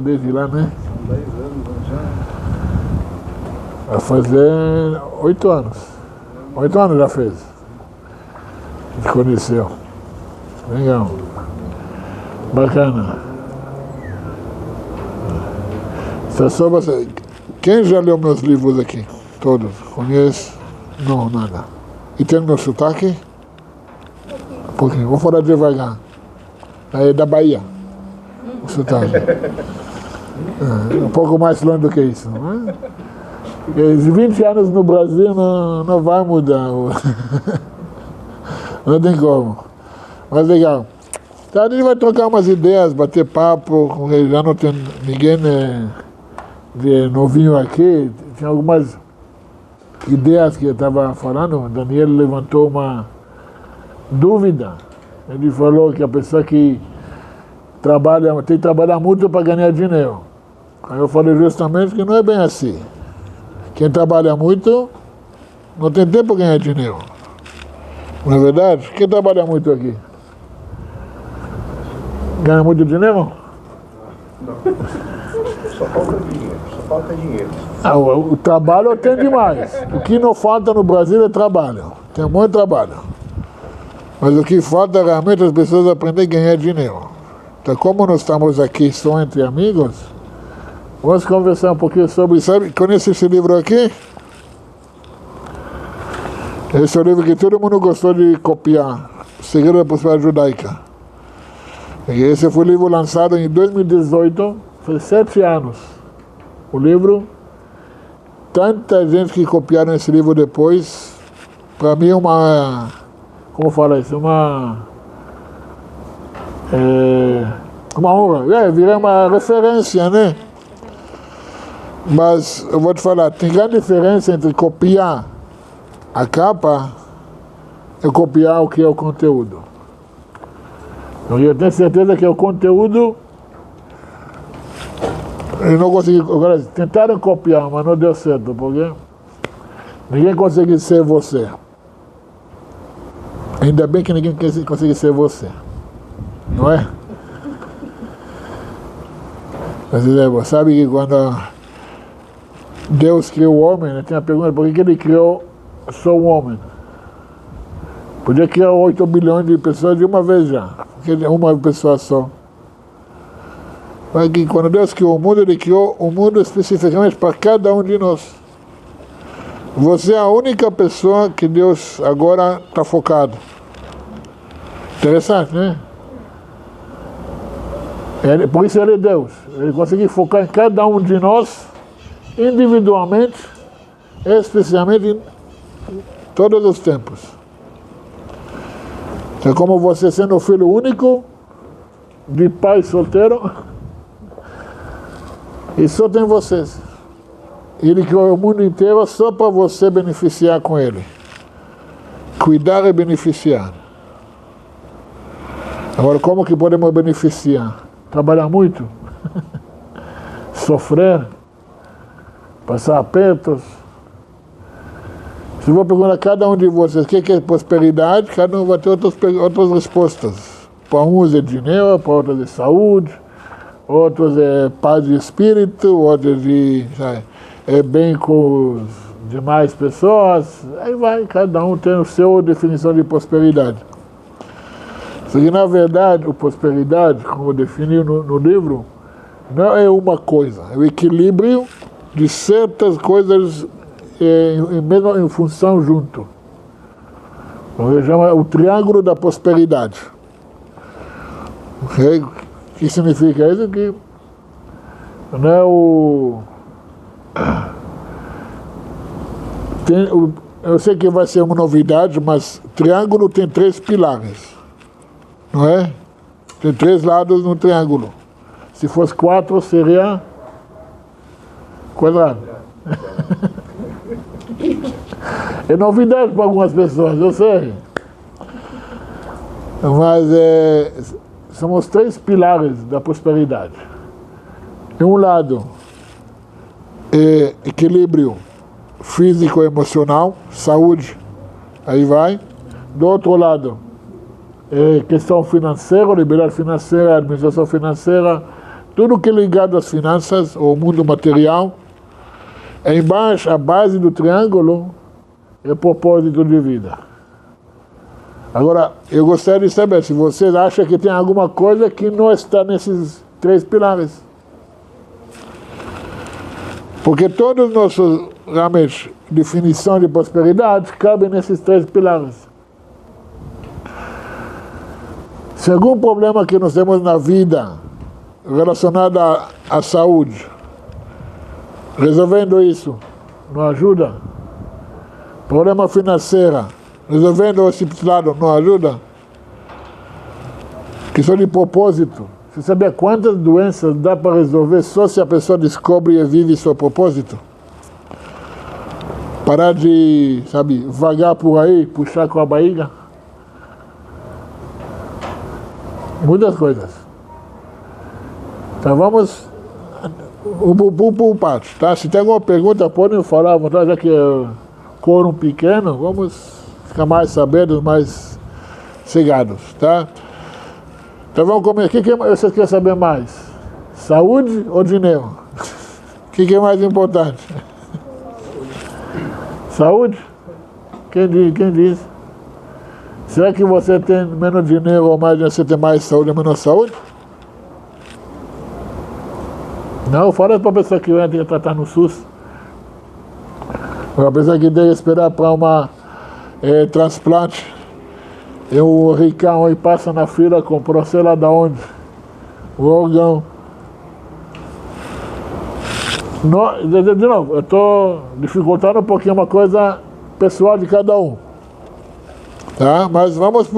Desde lá, né? 10 anos já. Vai fazer 8 anos. 8 anos já fez. A gente conheceu. Legal. Bacana. Só você. Quem já leu meus livros aqui? Todos. Conhece? Não, nada. E tem meu sotaque? Um pouquinho. Vou falar devagar. É da Bahia. O sotaque. Um pouco mais longe do que isso, não é? E 20 anos no Brasil não vai mudar. Não tem como. Mas legal. Então a gente vai trocar umas ideias, bater papo, já não tem ninguém de novinho aqui. Tinha algumas ideias que eu estava falando. O Daniel levantou uma dúvida. Ele falou que a pessoa que tem que trabalhar muito para ganhar dinheiro. Aí eu falei justamente que não é bem assim. Quem trabalha muito não tem tempo para ganhar dinheiro. Não é verdade? Quem trabalha muito aqui? Ganha muito dinheiro? Não. Só falta dinheiro. Só falta dinheiro. O trabalho tem demais. O que não falta no Brasil é trabalho. Tem muito trabalho. Mas o que falta realmente é as pessoas aprenderem a ganhar dinheiro. Então, como nós estamos aqui só entre amigos, vamos conversar um pouquinho sobre, sabe, conhece esse livro aqui? Esse é o livro que todo mundo gostou de copiar, O Segredo da Prosperidade Judaica. E esse foi o livro lançado em 2018, faz 7 anos. O livro, tanta gente que copiaram esse livro depois, para mim é uma, como fala isso, uma honra, virei uma referência, né? Mas eu vou te falar, tem grande diferença entre copiar a capa e copiar o que é o conteúdo. Eu tenho certeza que o conteúdo eu não consegui. Agora, tentaram copiar, mas não deu certo, porque ninguém consegue ser você. Ainda bem que ninguém consegue ser você. Não é? Mas, sabe que quando Deus criou o homem, né, tem a pergunta, por que ele criou só um homem? Podia criar 8 bilhões de pessoas de uma vez já, porque uma pessoa só. Mas que quando Deus criou o mundo, ele criou o mundo especificamente para cada um de nós. Você é a única pessoa que Deus agora está focado. Interessante, né? Por isso ele é Deus. Ele consegue focar em cada um de nós, individualmente, especialmente em todos os tempos. É como você sendo o filho único, de pai solteiro, e só tem vocês. Ele criou o mundo inteiro só para você beneficiar com ele. Cuidar e beneficiar. Agora, como que podemos beneficiar? Trabalhar muito? Sofrer? Passar apertos? Se eu vou perguntar a cada um de vocês o que é prosperidade, cada um vai ter outras respostas. Para uns é dinheiro, para outros é saúde, outros é paz de espírito, outros é bem com as demais pessoas. Aí vai, cada um tem a sua definição de prosperidade. Só que, na verdade, a prosperidade, como definiu no livro, não é uma coisa, é o equilíbrio de certas coisas mesmo em função junto. Eu chamo o triângulo da prosperidade. Okay? O que significa isso? Que não é eu sei que vai ser uma novidade, mas triângulo tem 3 pilares. Não é? Tem 3 lados no triângulo. Se fosse 4, seria quadrado. É novidade para algumas pessoas, eu sei. Mas são os 3 pilares da prosperidade. De um lado, equilíbrio físico e emocional, saúde, aí vai. Do outro lado, questão financeira, liberdade financeira, administração financeira, tudo que é ligado às finanças, ao mundo material, embaixo, a base do triângulo, é propósito de vida. Agora, eu gostaria de saber se vocês acham que tem alguma coisa que não está nesses 3 pilares. Porque todos os nossos, realmente, definições de prosperidade cabem nesses 3 pilares. Se algum problema que nós temos na vida relacionado à saúde, resolvendo isso, não ajuda? Problema financeiro, resolvendo esse lado, não ajuda? Questão de propósito. Você sabia quantas doenças dá para resolver só se a pessoa descobre e vive seu propósito? Parar de, sabe, vagar por aí, puxar com a barriga. Muitas coisas. Então vamos por parte, tá? Se tem alguma pergunta, podem falar à vontade, já que é quórum pequeno, vamos ficar mais sabendo, mais cegados, tá? Então vamos comer. O que vocês querem saber mais? Saúde ou dinheiro? O que é mais importante? Saúde? Quem diz? Será que você tem menos dinheiro ou mais dinheiro, você tem mais saúde ou menos saúde? Não, fala para a pessoa que vai ter que tratar no SUS. A pessoa que tem que esperar para uma transplante. E o ricão aí passa na fila, comprou sei lá de onde. O órgão. De novo, eu estou dificultando um pouquinho uma coisa pessoal de cada um. Tá? Mas vamos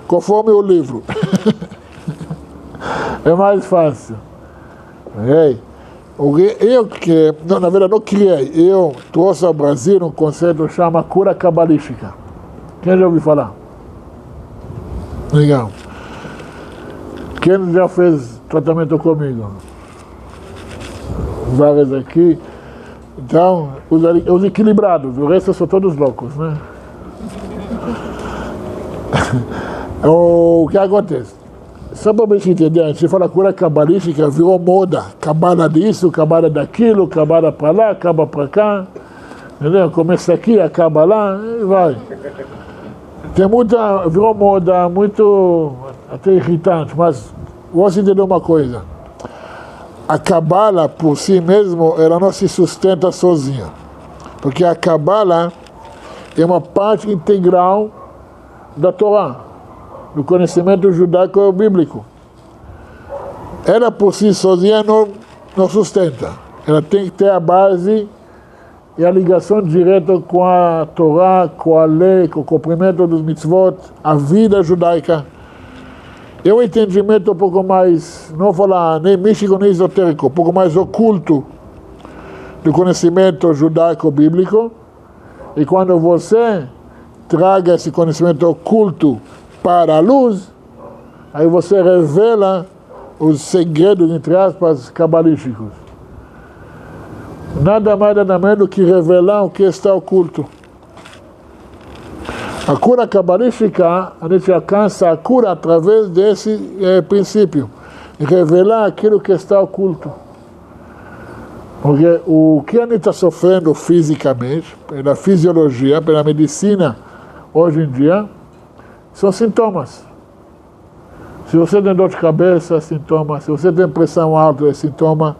conforme o livro. É mais fácil. Na verdade, não criei. Eu trouxe ao Brasil um conceito que chama cura cabalística. Quem já ouviu falar? Legal. Quem já fez tratamento comigo? Vários aqui. Então, os equilibrados, o resto são todos loucos, né? O que acontece? Só para você entender, a gente fala cura cabalística, virou moda. Cabala disso, cabala daquilo, cabala para lá, acaba para cá. Entendeu? Começa aqui, acaba lá, e vai. Tem virou moda, muito até irritante, mas vamos entender uma coisa. A Cabala, por si mesmo, ela não se sustenta sozinha. Porque a Cabala é uma parte integral da Torá, do conhecimento judaico-bíblico. Ela por si sozinha não sustenta. Ela tem que ter a base e a ligação direta com a Torá, com a lei, com o cumprimento dos mitzvot, a vida judaica. É um entendimento um pouco mais, não vou falar nem místico nem esotérico, um pouco mais oculto do conhecimento judaico-bíblico. E quando você traga esse conhecimento oculto para a luz, aí você revela os segredos, entre aspas, cabalísticos. Nada mais, nada menos do que revelar o que está oculto. A cura cabalística, a gente alcança a cura através desse princípio. Revelar aquilo que está oculto. Porque o que a gente está sofrendo fisicamente, pela fisiologia, pela medicina, hoje em dia, são sintomas. Se você tem dor de cabeça, é sintoma. Se você tem pressão alta, é sintoma.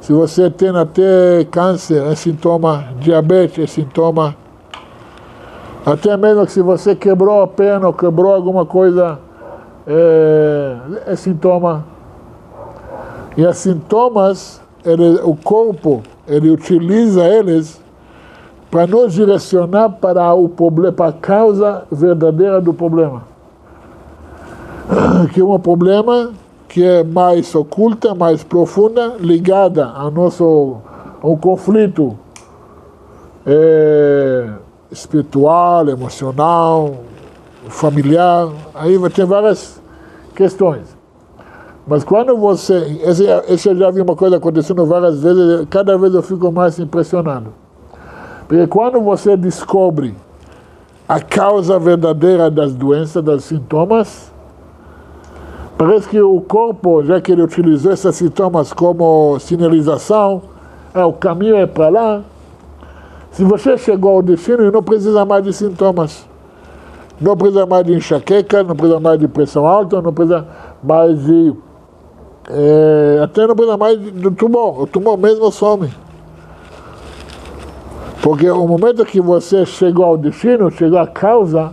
Se você tem até câncer, é sintoma. Diabetes, é sintoma. Até mesmo que se você quebrou a perna ou quebrou alguma coisa, é sintoma. E os sintomas, o corpo, ele utiliza eles para nos direcionar para o problema, para a causa verdadeira do problema. Que é um problema que é mais oculta, mais profunda, ligada ao conflito espiritual, emocional, familiar. Aí vai ter várias questões. Mas quando você... Esse eu já vi uma coisa acontecendo várias vezes, cada vez eu fico mais impressionado. Porque quando você descobre a causa verdadeira das doenças, dos sintomas, Parece que o corpo, já que ele utilizou esses sintomas como sinalização, o caminho é para lá. Se você chegou ao destino, não precisa mais de sintomas. Não precisa mais de enxaqueca, não precisa mais de pressão alta, não precisa mais de... até não precisa mais do tumor. O tumor mesmo some. Porque o momento que você chegou ao destino, chegou à causa,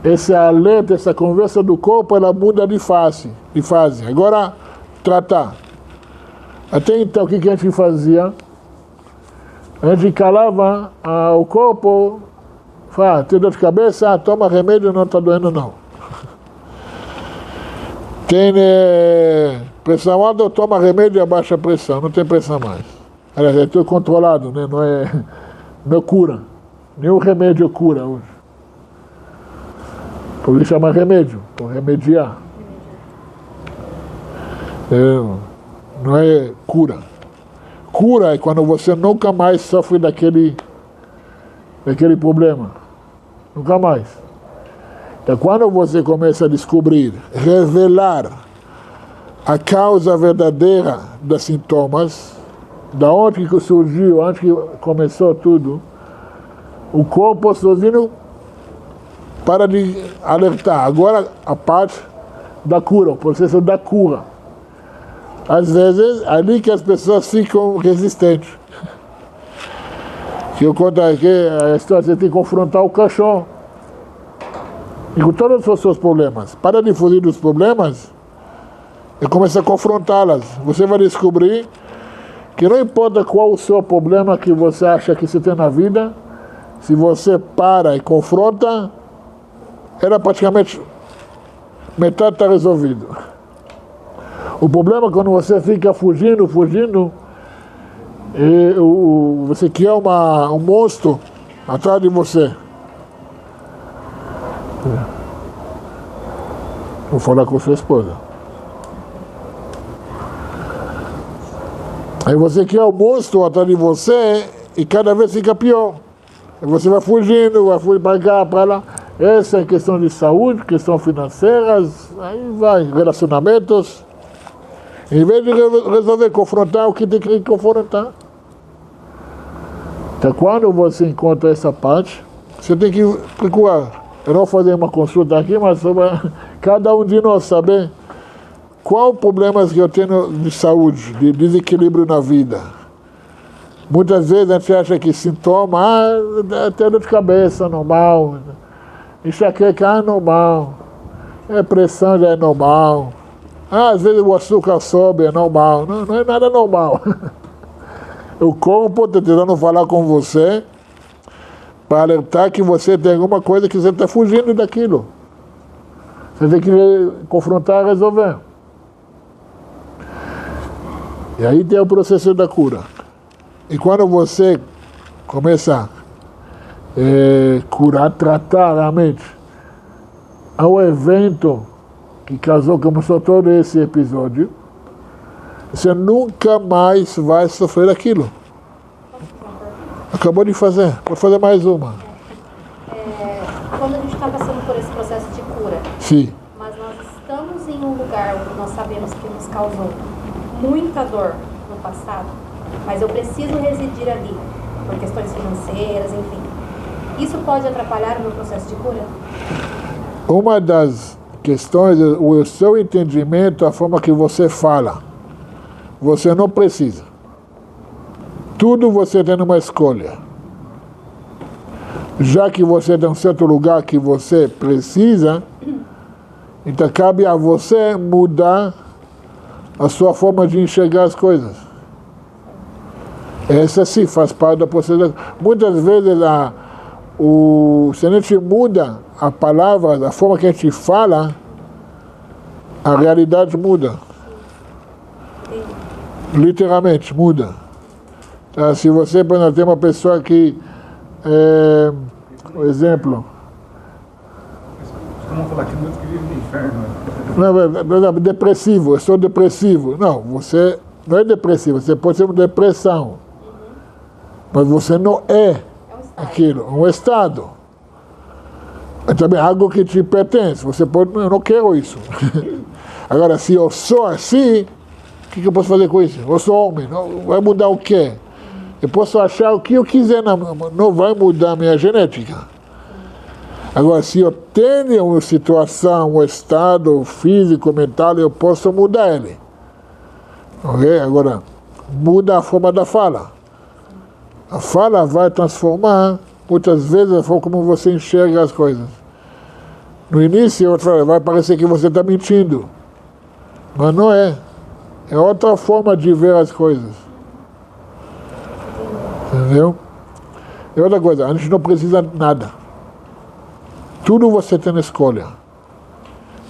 esse alerta, essa conversa do corpo, ela muda de fase. Agora, tratar. Até então, o que a gente fazia? A gente calava o corpo, fala, tem dor de cabeça, toma remédio, não está doendo não. Tem pressão alta, toma remédio e abaixa a pressão, não tem pressão mais. Aliás, é tudo controlado, né? Não cura. Nenhum remédio cura hoje. Por isso chama remédio, por remediar. Não é cura. Cura é quando você nunca mais sofre daquele problema. Nunca mais. Então, quando você começa a descobrir, revelar a causa verdadeira dos sintomas, da onde que surgiu, onde que começou tudo, o corpo sozinho para de alertar. Agora a parte da cura, o processo da cura. Às vezes, ali que as pessoas ficam resistentes. Que eu conto aqui, a história, você tem que confrontar o cachorro. E com todos os seus problemas. Para de fugir dos problemas e começa a confrontá-las. Você vai descobrir que não importa qual o seu problema que você acha que você tem na vida, se você para e confronta, era praticamente metade está resolvido. O problema é quando você fica fugindo, e você cria um monstro atrás de você. Vou falar com sua esposa. Aí você cria um monstro atrás de você e cada vez fica pior. Aí você vai fugindo para cá, para lá. Essa é questão de saúde, questão financeiras, aí vai, relacionamentos. Em vez de resolver confrontar o que tem que confrontar. Então, quando você encontra essa parte, você tem que procurar. Eu não vou fazer uma consulta aqui, mas sobre cada um de nós saber quais problemas que eu tenho de saúde, de desequilíbrio na vida. Muitas vezes a gente acha que sintoma, até dor de cabeça, normal. Enxaqueca, normal. Pressão já é normal. Às vezes o açúcar sobe, é normal. Não é nada normal. O corpo está tentando falar com você para alertar que você tem alguma coisa que você está fugindo daquilo. Você tem que confrontar e resolver. E aí tem o processo da cura. E quando você começa a curar, tratar a mente, há um evento que começou todo esse episódio, você nunca mais vai sofrer aquilo. Acabou de fazer, pode fazer mais uma. Quando a gente está passando por esse processo de cura, sim, mas nós estamos em um lugar onde nós sabemos que nos causou muita dor no passado, mas eu preciso residir ali, por questões financeiras, enfim. Isso pode atrapalhar o meu processo de cura? Uma das questões é o seu entendimento, a forma que você fala. Você não precisa. Tudo você tem uma escolha. Já que você tem um certo lugar que você precisa, então cabe a você mudar a sua forma de enxergar as coisas. Essa sim faz parte da processo. Muitas vezes se a gente muda a palavra, a forma que a gente fala, a realidade muda. Literalmente muda. Tá? Se você, por exemplo, tem uma pessoa que, por exemplo, Vamos falar que muito que vive no inferno. por exemplo, depressivo, eu sou depressivo. Não, você não é depressivo, você pode ser uma depressão. Mas você não é aquilo, um estado. É também algo que te pertence. Você pode, eu não quero isso. Agora, se eu sou assim, o que eu posso fazer com isso? Eu sou homem, não, vai mudar o quê? Eu posso achar o que eu quiser, não vai mudar a minha genética. Agora, se eu tenho uma situação, um estado físico, mental, eu posso mudar ele. Ok? Agora, muda a forma da fala. A fala vai transformar, muitas vezes, a forma como você enxerga as coisas. No início, vai parecer que você está mentindo. Mas não é. É outra forma de ver as coisas. Entendeu? E outra coisa, a gente não precisa de nada. Tudo você tem escolha.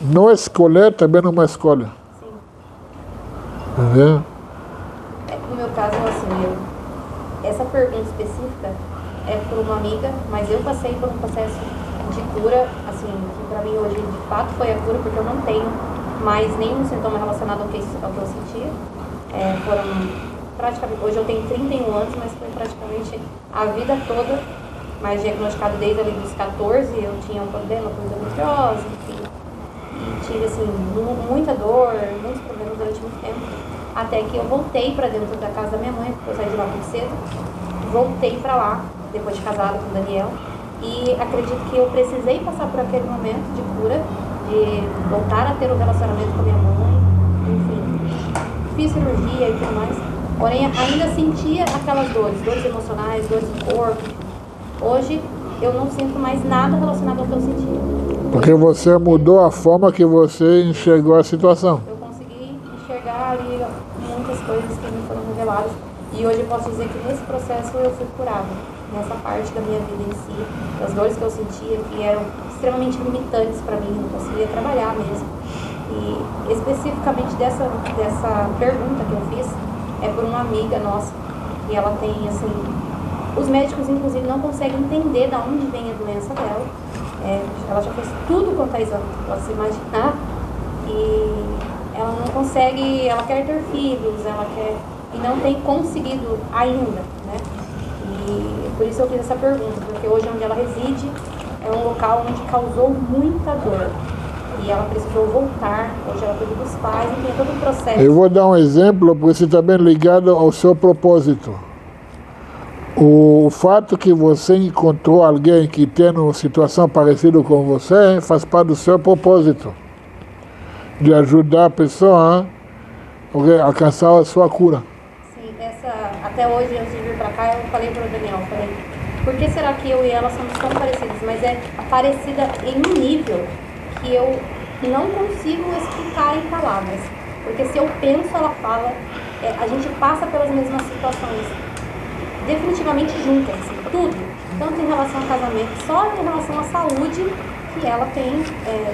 Não escolher também não é uma escolha. Sim. Entendeu? No meu caso, assim, essa pergunta específica é por uma amiga, mas eu passei por um processo de cura, assim, que pra mim hoje de fato foi a cura, porque eu não tenho mais nenhum sintoma relacionado ao que eu sentia. Foram praticamente, hoje eu tenho 31 anos, mas foi praticamente a vida toda, mas diagnosticado desde ali dos 14, eu tinha um problema com endometriose, enfim, e tive, assim, muita dor, muitos problemas durante muito tempo, até que eu voltei para dentro da casa da minha mãe, porque eu saí de lá muito cedo, voltei para lá, depois de casada com o Daniel, e acredito que eu precisei passar por aquele momento de cura, de voltar a ter um relacionamento com a minha mãe, enfim, fiz cirurgia e tudo mais, porém ainda sentia aquelas dores emocionais, dores no corpo. Hoje eu não sinto mais nada relacionado ao que eu sentia. Porque você mudou a forma que você enxergou a situação. Eu consegui enxergar ali muitas coisas que me foram reveladas, e hoje eu posso dizer que nesse processo eu fui curada. Nessa parte da minha vida em si, das dores que eu sentia, que eram extremamente limitantes para mim, não conseguia trabalhar mesmo. E especificamente dessa pergunta que eu fiz, é por uma amiga nossa, e ela tem, assim, os médicos inclusive não conseguem entender de onde vem a doença dela. Ela já fez tudo quanto é exame, pode se imaginar, e ela não consegue, ela quer ter filhos, e não tem conseguido ainda, né? E por isso eu fiz essa pergunta, porque hoje onde ela reside é um local onde causou muita dor. E ela precisou voltar, hoje ela cuida dos pais, e tem todo o processo. Eu vou dar um exemplo, porque isso está bem ligado ao seu propósito. O fato que você encontrou alguém que tem uma situação parecida com você faz parte do seu propósito. De ajudar a pessoa a alcançar a sua cura. Até hoje, antes de vir pra cá, eu falei pro Daniel, por que será que eu e ela somos tão parecidas? Mas é parecida em um nível que eu não consigo explicar em palavras. Porque se eu penso, ela fala, a gente passa pelas mesmas situações, definitivamente juntas, assim, tudo. Tanto em relação ao casamento, só em relação à saúde, que ela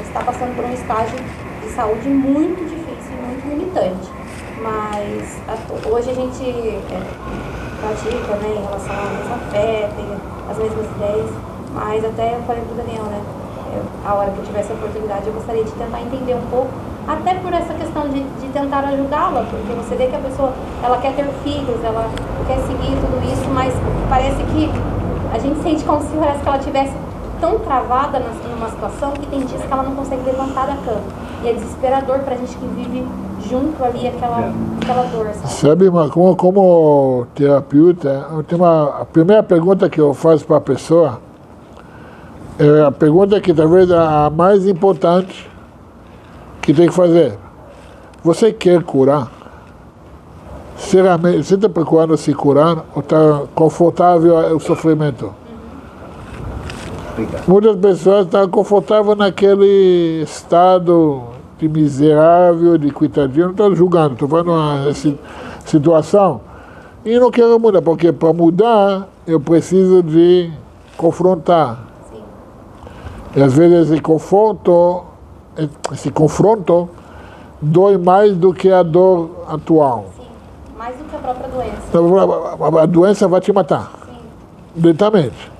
está passando por um estágio de saúde muito difícil e muito limitante. Mas hoje a gente pratica, né, em relação à mesma fé, tem as mesmas ideias, mas até eu falei pro Daniel, né, a hora que eu tivesse a oportunidade eu gostaria de tentar entender um pouco, até por essa questão de tentar ajudá-la, porque você vê que a pessoa, ela quer ter filhos, ela quer seguir tudo isso, mas parece que a gente sente como se parece que ela estivesse tão travada numa situação que tem dias que ela não consegue levantar da cama. E é desesperador pra gente que vive junto ali aquela dor, sabe? Sabe, mas como terapeuta, a primeira pergunta que eu faço para a pessoa é a pergunta que talvez é a mais importante que tem que fazer. Você quer curar? Você está procurando se curar ou está confortável o sofrimento? Muitas pessoas estão confortáveis naquele estado de miserável, de coitadinho, não estou julgando, estou falando uma situação e não quero mudar, porque para mudar eu preciso de confrontar. Sim. E às vezes esse confronto dói mais do que a dor atual. Sim, mais do que a própria doença. Então, a doença vai te matar, lentamente.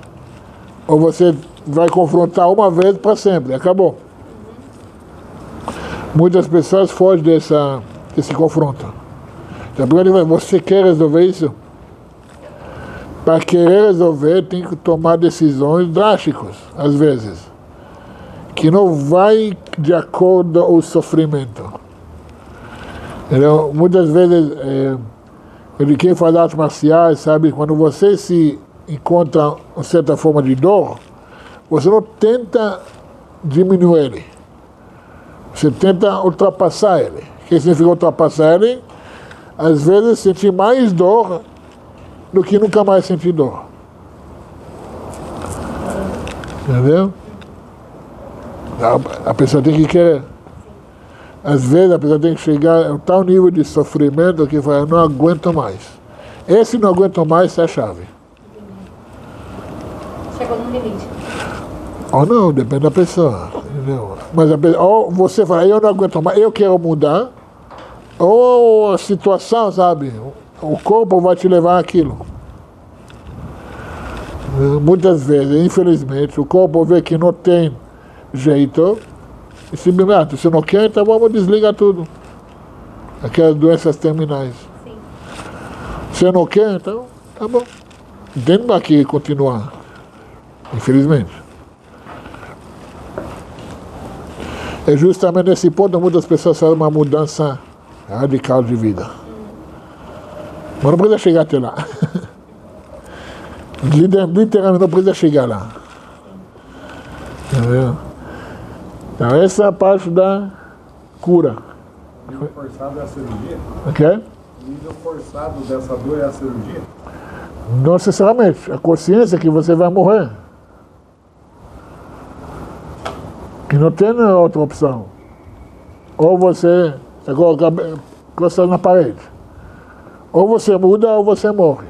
Ou você vai confrontar uma vez para sempre, acabou. Muitas pessoas fogem desse confronto. Então, você quer resolver isso? Para querer resolver, tem que tomar decisões drásticas, às vezes, que não vai de acordo com o sofrimento. Entendeu? Muitas vezes, quem faz artes marciais, sabe, quando você se encontra uma certa forma de dor, você não tenta diminuir ele. Você tenta ultrapassar ele. O que significa ultrapassar ele? Às vezes sentir mais dor do que nunca mais sentir dor. Entendeu? A pessoa tem que querer. Às vezes a pessoa tem que chegar a um tal nível de sofrimento que fala, eu não aguento mais. Esse não aguento mais é a chave. Chegou no limite. Ou não, depende da pessoa. Entendeu? Mas ou você fala, eu não aguento mais, eu quero mudar, ou a situação, sabe? O corpo vai te levar àquilo. Muitas vezes, infelizmente, o corpo vê que não tem jeito e simplesmente, se não quer, então vamos desligar tudo. Aquelas doenças terminais. Sim. Se não quer, então tá bom. Tem mais que continuar. Infelizmente. É justamente nesse ponto que muitas pessoas fazem uma mudança radical de vida. Mas não precisa chegar até lá. Literalmente não precisa chegar lá. Entendeu? Então essa é a parte da cura. O nível forçado é a cirurgia? Ok? O nível forçado dessa dor é a cirurgia? Não necessariamente. A consciência é que você vai morrer. Que não tem outra opção. Ou você encosta na parede. Ou você muda ou você morre.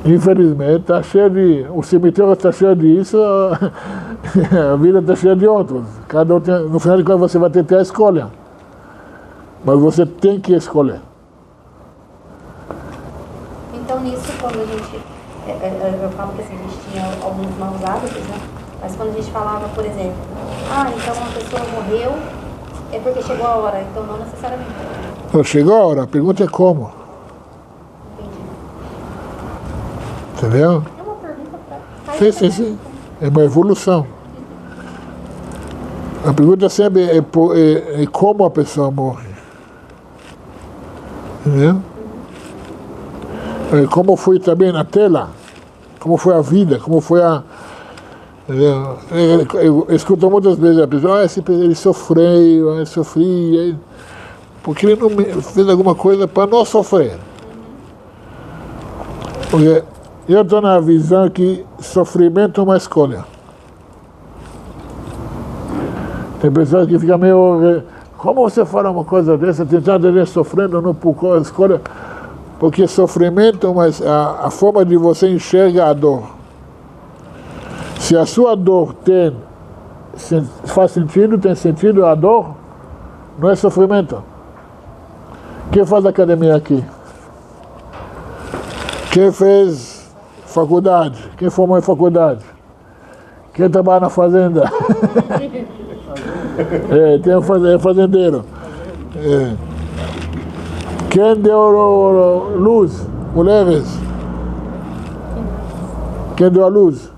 Infelizmente, tá cheio de, o cemitério está cheio disso, a vida está cheia de outros. Cada um tem, no final de contas você vai ter a escolha. Mas você tem que escolher. Então nisso, quando a gente, eu falo que assim, a gente tinha alguns maus hábitos, né? Mas quando a gente falava, por exemplo, então uma pessoa morreu, é porque chegou a hora, então não necessariamente. Então, chegou a hora, a pergunta é como. Entendi. Entendeu? É uma pergunta para... Sim. É uma evolução. A pergunta sempre é como a pessoa morre. Entendeu? Como foi também na tela, como foi a vida, como foi a... Entendeu? Eu escuto muitas vezes a pessoa, ele sofreu, ele sofria, porque ele não fez alguma coisa para não sofrer. Porque eu estou na visão que sofrimento é uma escolha. Tem pessoas que ficam meio... Como você fala uma coisa dessa, tentando ele sofrendo, não por escolha? Porque sofrimento, mas a forma de você enxergar a dor. Se a sua dor faz sentido, tem sentido a dor, não é sofrimento. Quem faz academia aqui? Quem fez faculdade? Quem formou em faculdade? Quem trabalha na fazenda? Tem fazendeiro. Quem deu luz? Mulheres. Quem deu a luz?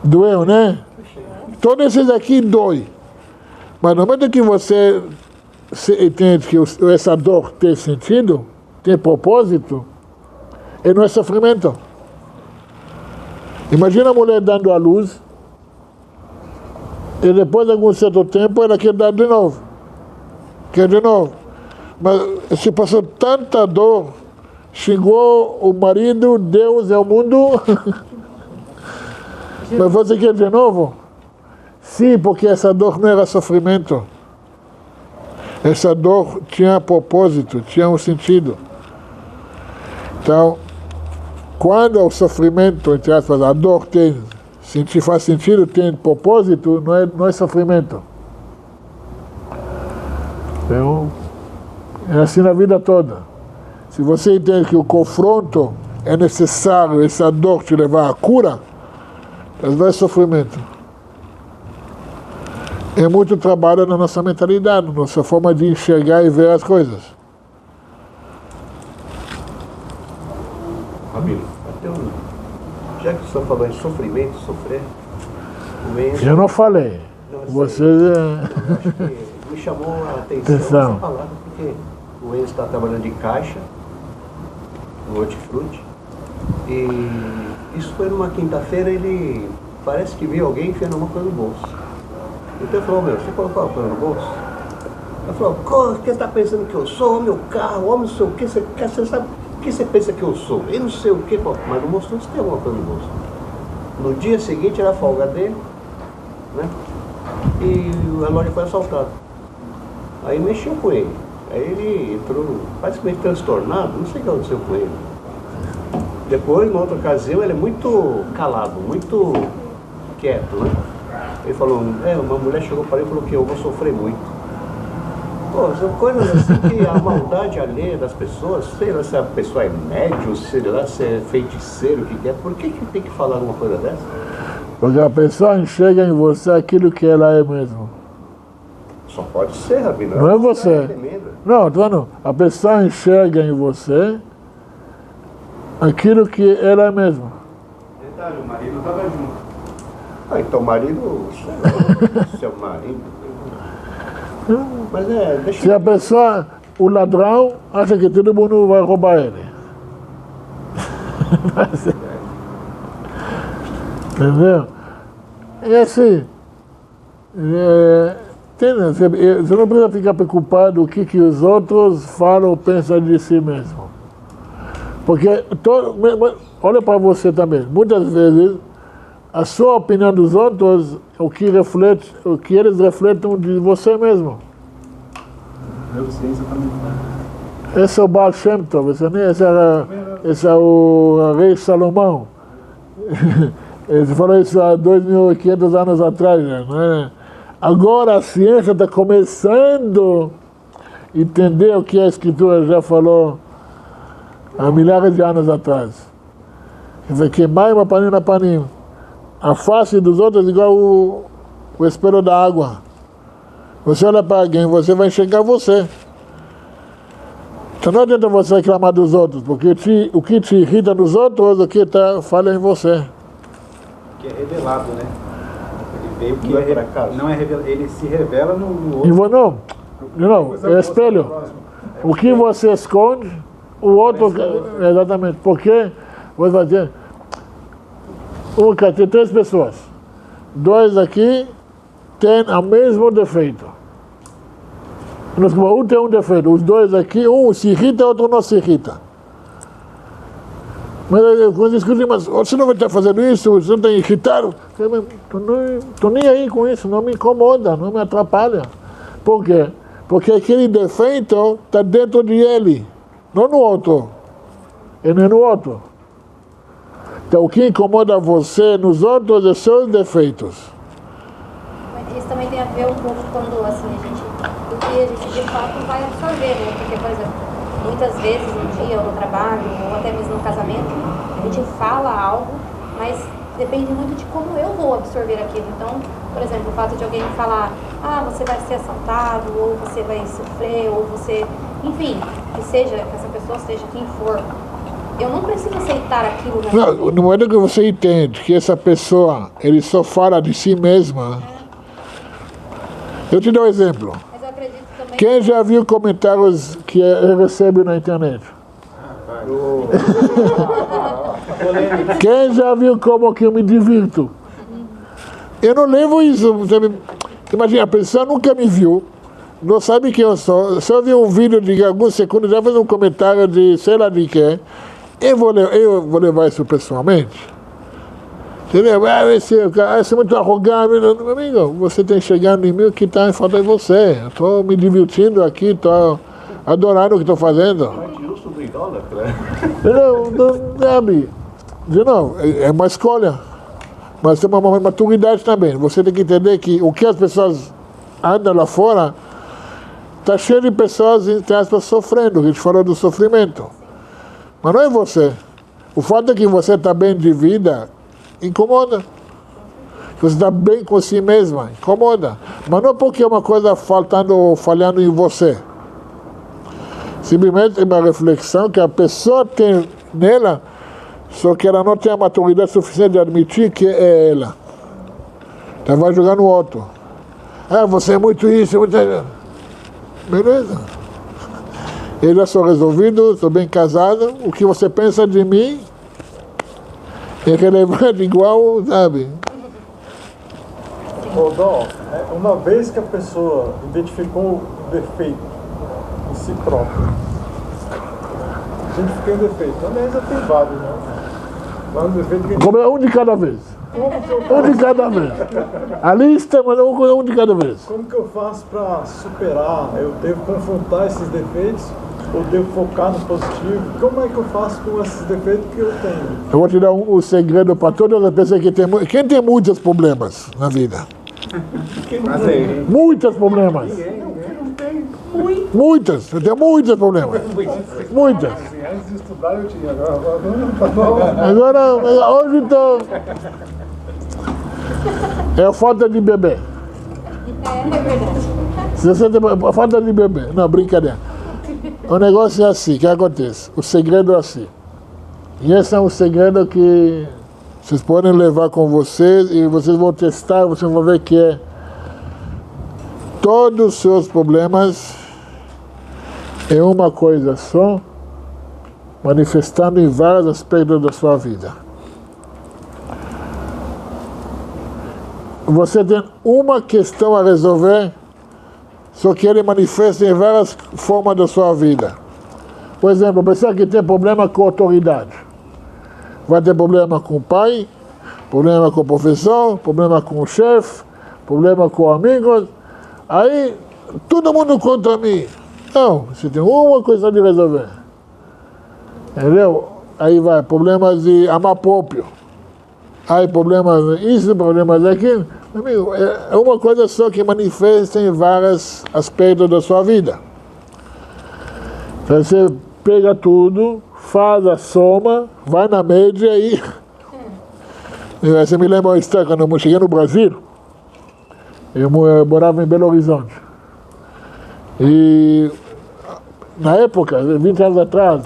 Doeu, né? Todos esses aqui dói. Mas no momento que você entende que essa dor tem sentido, tem propósito, e não é sofrimento. Imagina a mulher dando a luz, e depois de algum certo tempo ela quer dar de novo. Quer de novo. Mas se passou tanta dor, xingou o marido, Deus e o mundo. Mas você quer de novo? Sim, porque essa dor não era sofrimento. Essa dor tinha propósito, tinha um sentido. Então, quando o sofrimento, entre aspas, a dor faz sentido, tem propósito, não é sofrimento. Então, é assim na vida toda. Se você entende que o confronto é necessário, essa dor te levar à cura, mas não é sofrimento. É muito trabalho na nossa mentalidade, na nossa forma de enxergar e ver as coisas. Rabino, já que o senhor falou em sofrimento, sofrer, Eu não falei. Não, Você Eu acho que me chamou a atenção essa palavra, porque o Enzo está trabalhando de caixa no Hortifruti. E isso foi numa quinta-feira, ele parece que viu alguém enfiando uma coisa no bolso. Então ele falou, meu, você colocou uma coisa no bolso? Ele falou, o que você está pensando que eu sou? Homem, o carro, homem, não sei o que, você sabe o que você pensa que eu sou? Eu não sei o que, mas não mostrou se tem alguma coisa no bolso. No dia seguinte era a folga dele, né? E a loja foi assaltada. Aí mexeu com ele. Aí ele entrou, praticamente transtornado, não sei o que aconteceu com ele. Depois, numa outra ocasião, ele é muito calado, muito quieto, né? Ele falou, uma mulher chegou para ele e falou que eu vou sofrer muito. Pô, são coisas assim que a maldade alheia das pessoas, sei lá se a pessoa é médium, sei lá se é feiticeiro, o que é, por que tem que falar uma coisa dessa? Porque a pessoa enxerga em você aquilo que ela é mesmo. Só pode ser, Rabino. Não é você. Não, tô falando, a pessoa enxerga em você aquilo que ela é mesmo. Detalhe, o marido estava junto. Ah, então o marido, sei lá, seu marido. Mas deixa Se a pessoa, o ladrão, acha que todo mundo vai roubar ele. Entendeu? E assim, você não precisa ficar preocupado o que os outros falam ou pensam de si mesmo. Porque, olha para você também, muitas vezes, a sua opinião dos outros é o que eles refletem de você mesmo. Neurociência também. Esse é o Baal Shem Tov, esse é o rei Salomão. Ele falou isso há 2.500 anos atrás, né? Agora a ciência está começando a entender o que a Escritura já falou há milhares de anos atrás. Quer dizer, que mais uma panim na panim. A face dos outros é igual o espelho da água. Você olha para alguém, você vai enxergar você. Então não adianta você reclamar dos outros, porque o que te irrita nos outros, o que falha em você. Que é revelado, né? Ele veio que Não é por acaso. não é revelado, ele se revela no outro. Não, é espelho. O que você esconde, o outro... Exatamente, porque você vai dizer... Tem 3 pessoas. 2 aqui têm o mesmo defeito. Um tem um defeito. Os 2 aqui, um se irrita, o outro não se irrita. Mas quando discutem, mas você não vai estar fazendo isso, você não está irritado. Estou nem aí com isso, não me incomoda, não me atrapalha. Por quê? Porque aquele defeito está dentro de ele, não no outro. E nem no outro. Então, o que incomoda você nos outros é seus defeitos. Isso também tem a ver um pouco quando, assim, o que a gente de fato vai absorver, né? Porque, por exemplo, muitas vezes no dia, ou no trabalho, ou até mesmo no casamento, a gente fala algo, mas depende muito de como eu vou absorver aquilo. Então, por exemplo, o fato de alguém falar, você vai ser assaltado, ou você vai sofrer, ou você... Enfim, que essa pessoa seja quem for. Eu não preciso aceitar aquilo na minha vida. No momento que você entende que essa pessoa, ele só fala de si mesma... Eu te dou um exemplo. Mas eu acredito também... Quem já viu comentários que eu recebo na internet? Quem já viu como que eu me divirto? Eu não levo isso. Imagina, a pessoa nunca me viu, não sabe quem eu sou. Se eu vi um vídeo de alguns segundos, já fez um comentário de sei lá de quem, eu vou levar isso pessoalmente. Entendeu? Esse é muito arrogante. Meu amigo, você tem chegando em mim, o que está em falta é você. Eu estou me divertindo aqui, estou adorando o que estou fazendo. justo do idólatra. Não, sabe? De novo, é uma escolha. Mas tem uma maturidade também. Você tem que entender que o que as pessoas andam lá fora, está cheio de pessoas, entre aspas, sofrendo. A gente falou do sofrimento. Mas não é você. O fato é que você está bem de vida, incomoda. Você está bem com si mesma, incomoda. Mas não porque é uma coisa faltando ou falhando em você. Simplesmente é uma reflexão que a pessoa tem nela, só que ela não tem a maturidade suficiente de admitir que é ela. Então vai jogar no outro. Ah, você é muito isso, muito... Beleza. Eu já sou resolvido, estou bem casado. O que você pensa de mim é relevante igual, sabe? Ô, Dom, uma vez que a pessoa identificou o defeito em si próprio, identifiquei o defeito, aliás, tem vários, né? Mas um defeito que... Como é um de cada vez. Um de cada vez. A lista, mas um de cada vez. Como que eu faço para superar? Eu devo confrontar esses defeitos? Ou devo focar no positivo? Como é que eu faço com esses defeitos que eu tenho? Eu vou te dar um segredo para todas as pessoas que tem... Quem tem muitos problemas na vida? Muitos problemas. Muitas. Eu tenho muitos problemas. Muitas. Antes de estudar eu tinha, Agora, hoje estou... É a falta de beber. É verdade. Se você tem a falta de beber. Não, brincadeira. O negócio é assim, o que acontece? O segredo é assim. E esse é um segredo que vocês podem levar com vocês e vocês vão testar, vocês vão ver que é todos os seus problemas é uma coisa só, manifestando em vários aspectos da sua vida. Você tem uma questão a resolver, só que ele manifesta em várias formas da sua vida. Por exemplo, a pessoa que tem problema com a autoridade. Vai ter problema com o pai, problema com o professor, problema com o chefe, problema com amigos. Aí, todo mundo contra mim. Não, você tem uma coisa de resolver. Entendeu? Aí vai, problemas de amor próprio. Aí problemas isso, problemas aquilo. Amigo, é uma coisa só que manifesta em vários aspectos da sua vida. Então você pega tudo, faz a soma, vai na média e... Você me lembra uma história, quando eu cheguei no Brasil, eu morava em Belo Horizonte. E na época, 20 anos atrás,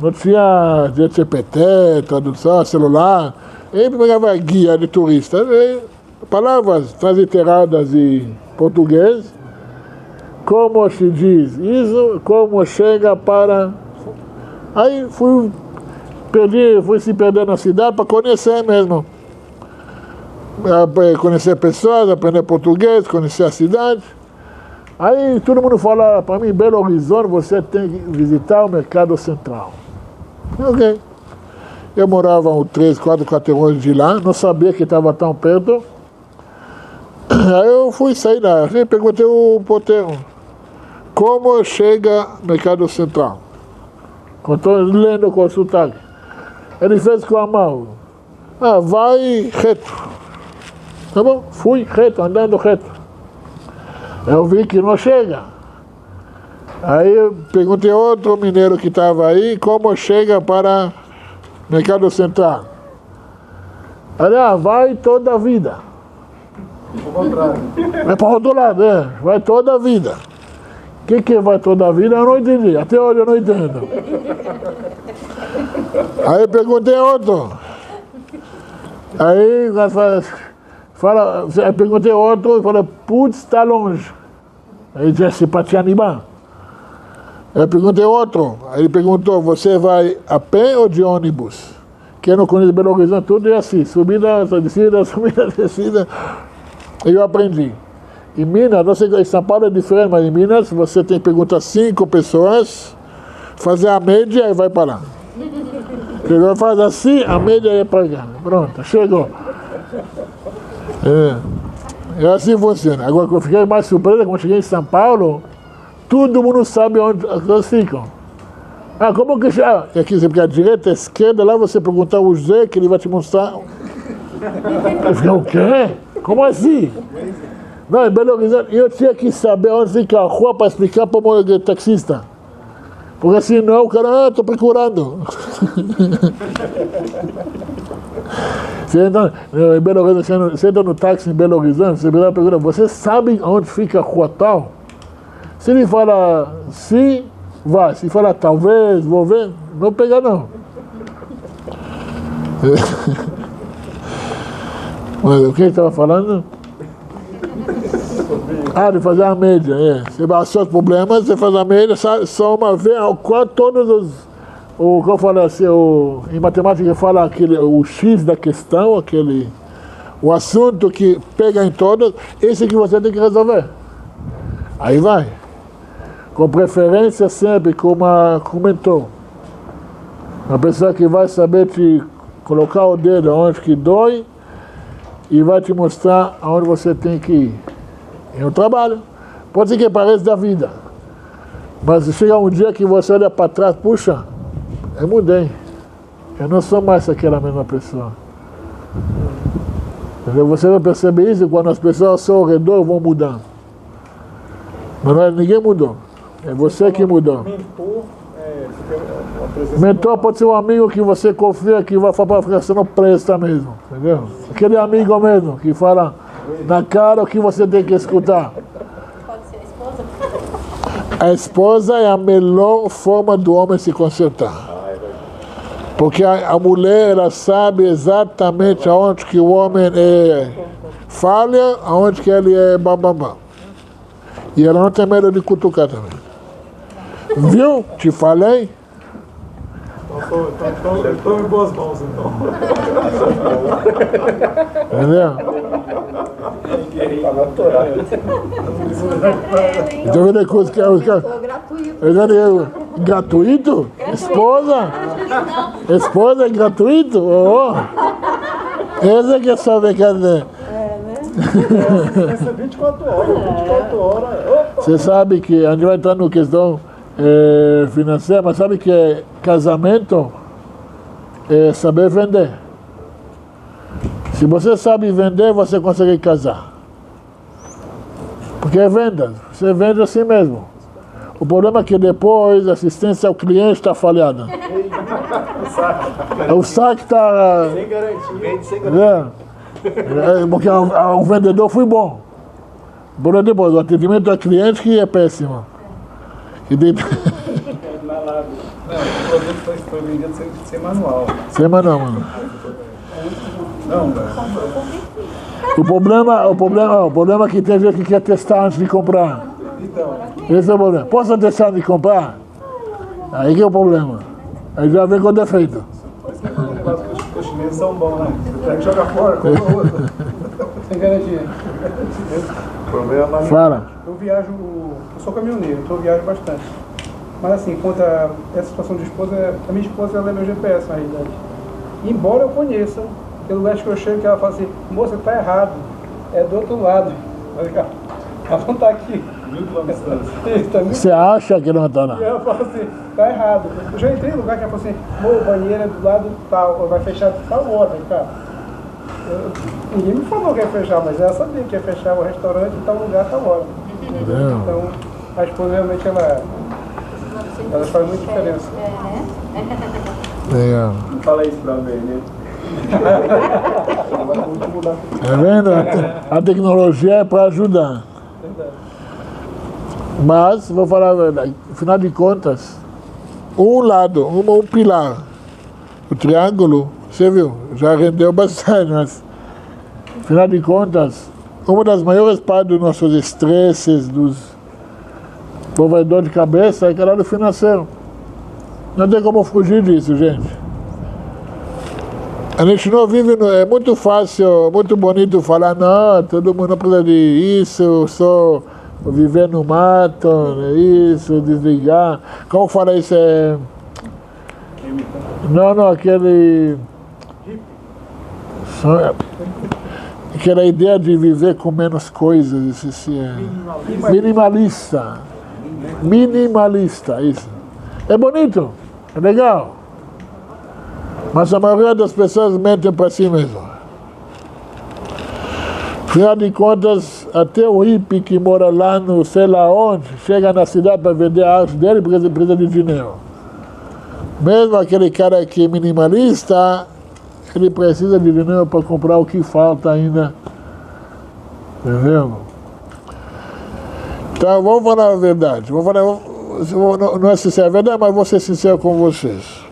não tinha GPT, tradução, celular. Ele pegava guia de turista, palavras transliteradas em português, como se diz isso, como chega para... Aí fui se perder na cidade para conhecer mesmo. Conhecer pessoas, aprender português, conhecer a cidade. Aí todo mundo fala para mim, Belo Horizonte, você tem que visitar o Mercado Central. Ok. Eu morava uns 3, 4 quarteirões de lá, não sabia que estava tão perto. Aí eu fui sair lá, e perguntei ao porteiro, como chega no Mercado Central? Estou lendo com o sotaque. Ele fez com a mão. Ah, vai reto. Tá bom? Fui reto, andando reto. Eu vi que não chega. Aí eu perguntei a outro mineiro que estava aí, como chega para Mercado Central. Olha, vai toda a vida. É para o outro lado, vai toda a vida. O que vai toda a vida? Eu não entendi. Até hoje eu não entendo. Aí eu perguntei a outro. Aí eu perguntei a outro e falei, putz, está longe. Aí disse, para te animar. Eu perguntei a outro. Aí ele perguntou, você vai a pé ou de ônibus? Quem não conhece Belo Horizonte, tudo é assim. Subida, descida, subida, descida. Eu aprendi. Em Minas, não sei, em São Paulo é diferente, mas em Minas você tem que perguntar 5 pessoas, fazer a média e vai para lá. Chegou, faz assim, a média é para cá. Pronto, chegou. É assim funciona. Agora, eu fiquei mais surpreso quando cheguei em São Paulo, todo mundo sabe onde elas ficam. Ah, como que chega? Aqui você fica à direita, à esquerda, lá você perguntar o Zé, que ele vai te mostrar. Eu fiquei, o quê? Como assim? Não, em Belo Horizonte, eu tinha que saber onde fica a rua para explicar para o taxista. Porque senão o cara, estou procurando. Você entra no táxi em Belo Horizonte, você pergunta, você sabe onde fica a rua tal? Se ele fala sim, vai. Se fala talvez, vou ver, não pega não. Mas o que ele estava falando? Sobre De fazer a média, Você vai seus problemas, você faz a média, soma, vê todos os... O que eu falo assim, em matemática fala o X da questão, o assunto que pega em todos, esse que você tem que resolver. Aí vai. Com preferência sempre com um mentor. Uma pessoa que vai saber te colocar o dedo onde que dói e vai te mostrar aonde você tem que ir. É um trabalho. Pode ser que pareça da vida. Mas chega um dia que você olha para trás, puxa, eu mudei. Eu não sou mais aquela mesma pessoa. Entendeu? Você vai perceber isso quando as pessoas ao seu redor vão mudar. Mas ninguém mudou. É você que mudou. Mentor pode ser um amigo que você confia que vai falar para você não presta mesmo. Entendeu? Aquele amigo mesmo que fala na cara o que você tem que escutar. Pode ser a esposa? A esposa é a melhor forma do homem se consertar. Porque a mulher, ela sabe exatamente aonde que o homem falha, aonde que ele é bababá. E ela não tem medo de cutucar também. Viu? Te falei? Estou em boas mãos, então. Entendeu? Então, vendo coisa que gratuito? Esposa? Esposa é gratuito? Essa que é só brincadeira. Essa é 24 horas. Opa. Você sabe que a gente vai entrar na questão financeira, mas sabe que casamento é saber vender. Se você sabe vender, você consegue casar. Porque é venda, você vende assim mesmo. O problema é que depois a assistência ao cliente está falhada. O saque está... Sem garantia. Porque o vendedor foi bom. Por depois, o atendimento ao cliente que é péssimo. Não, o produto foi vendido sem manual. Sem manual, mano. Não, velho. O problema é que tem gente que quer testar antes de comprar. Então, Esse é o problema. Posso testar antes de comprar? Aí que é o problema. Aí já vem com defeito. por isso que eu negócio que os chineses são bons, né? Você pega e joga fora, compra outro. Sem garantia. O problema é Fala. Eu viajo, eu sou caminhoneiro, então eu viajo bastante. Mas assim, quanto a essa situação de esposa, a minha esposa ela é meu GPS na realidade. Embora eu conheça, pelo lugar que eu chego, que ela fala assim, moça, tá errado, é do outro lado. Ela não tá aqui. 1000 quilômetros de distância. Isso, tá muito... Você acha que não está E lá? ela fala assim, tá errado. Eu já entrei em lugar que ela falou assim, o banheiro é do lado tal, vai fechar de tal hora, cara. Ninguém me falou que ia fechar, mas ela sabia que ia fechar o restaurante em tal lugar, tal hora. Entendeu? Então, a esposa realmente ela faz muita diferença. Legal. Não fala isso pra ver, né? Tá vendo? A tecnologia é para ajudar. Mas, vou falar a verdade, afinal de contas, um lado, um pilar, o triângulo, você viu, já rendeu bastante, mas, afinal de contas, uma das maiores partes dos nossos estresses, dos provedores de cabeça, é caralho financeiro. Não tem como fugir disso, gente. A gente não vive, é muito fácil, muito bonito falar, não, todo mundo precisa de isso, só viver no mato, isso, desligar. Como fala isso? Não, aquele... Aquela ideia de viver com menos coisas, minimalista. Minimalista, isso. É bonito, é legal. Mas a maioria das pessoas mentem para si mesmo. Afinal de contas, até o hippie que mora lá no sei lá onde, chega na cidade para vender a arte dele porque precisa de dinheiro. Mesmo aquele cara que é minimalista, ele precisa de dinheiro para comprar o que falta ainda. Entendeu? Então, vamos falar a verdade. Não é sincero, é verdade, mas vou ser sincero com vocês.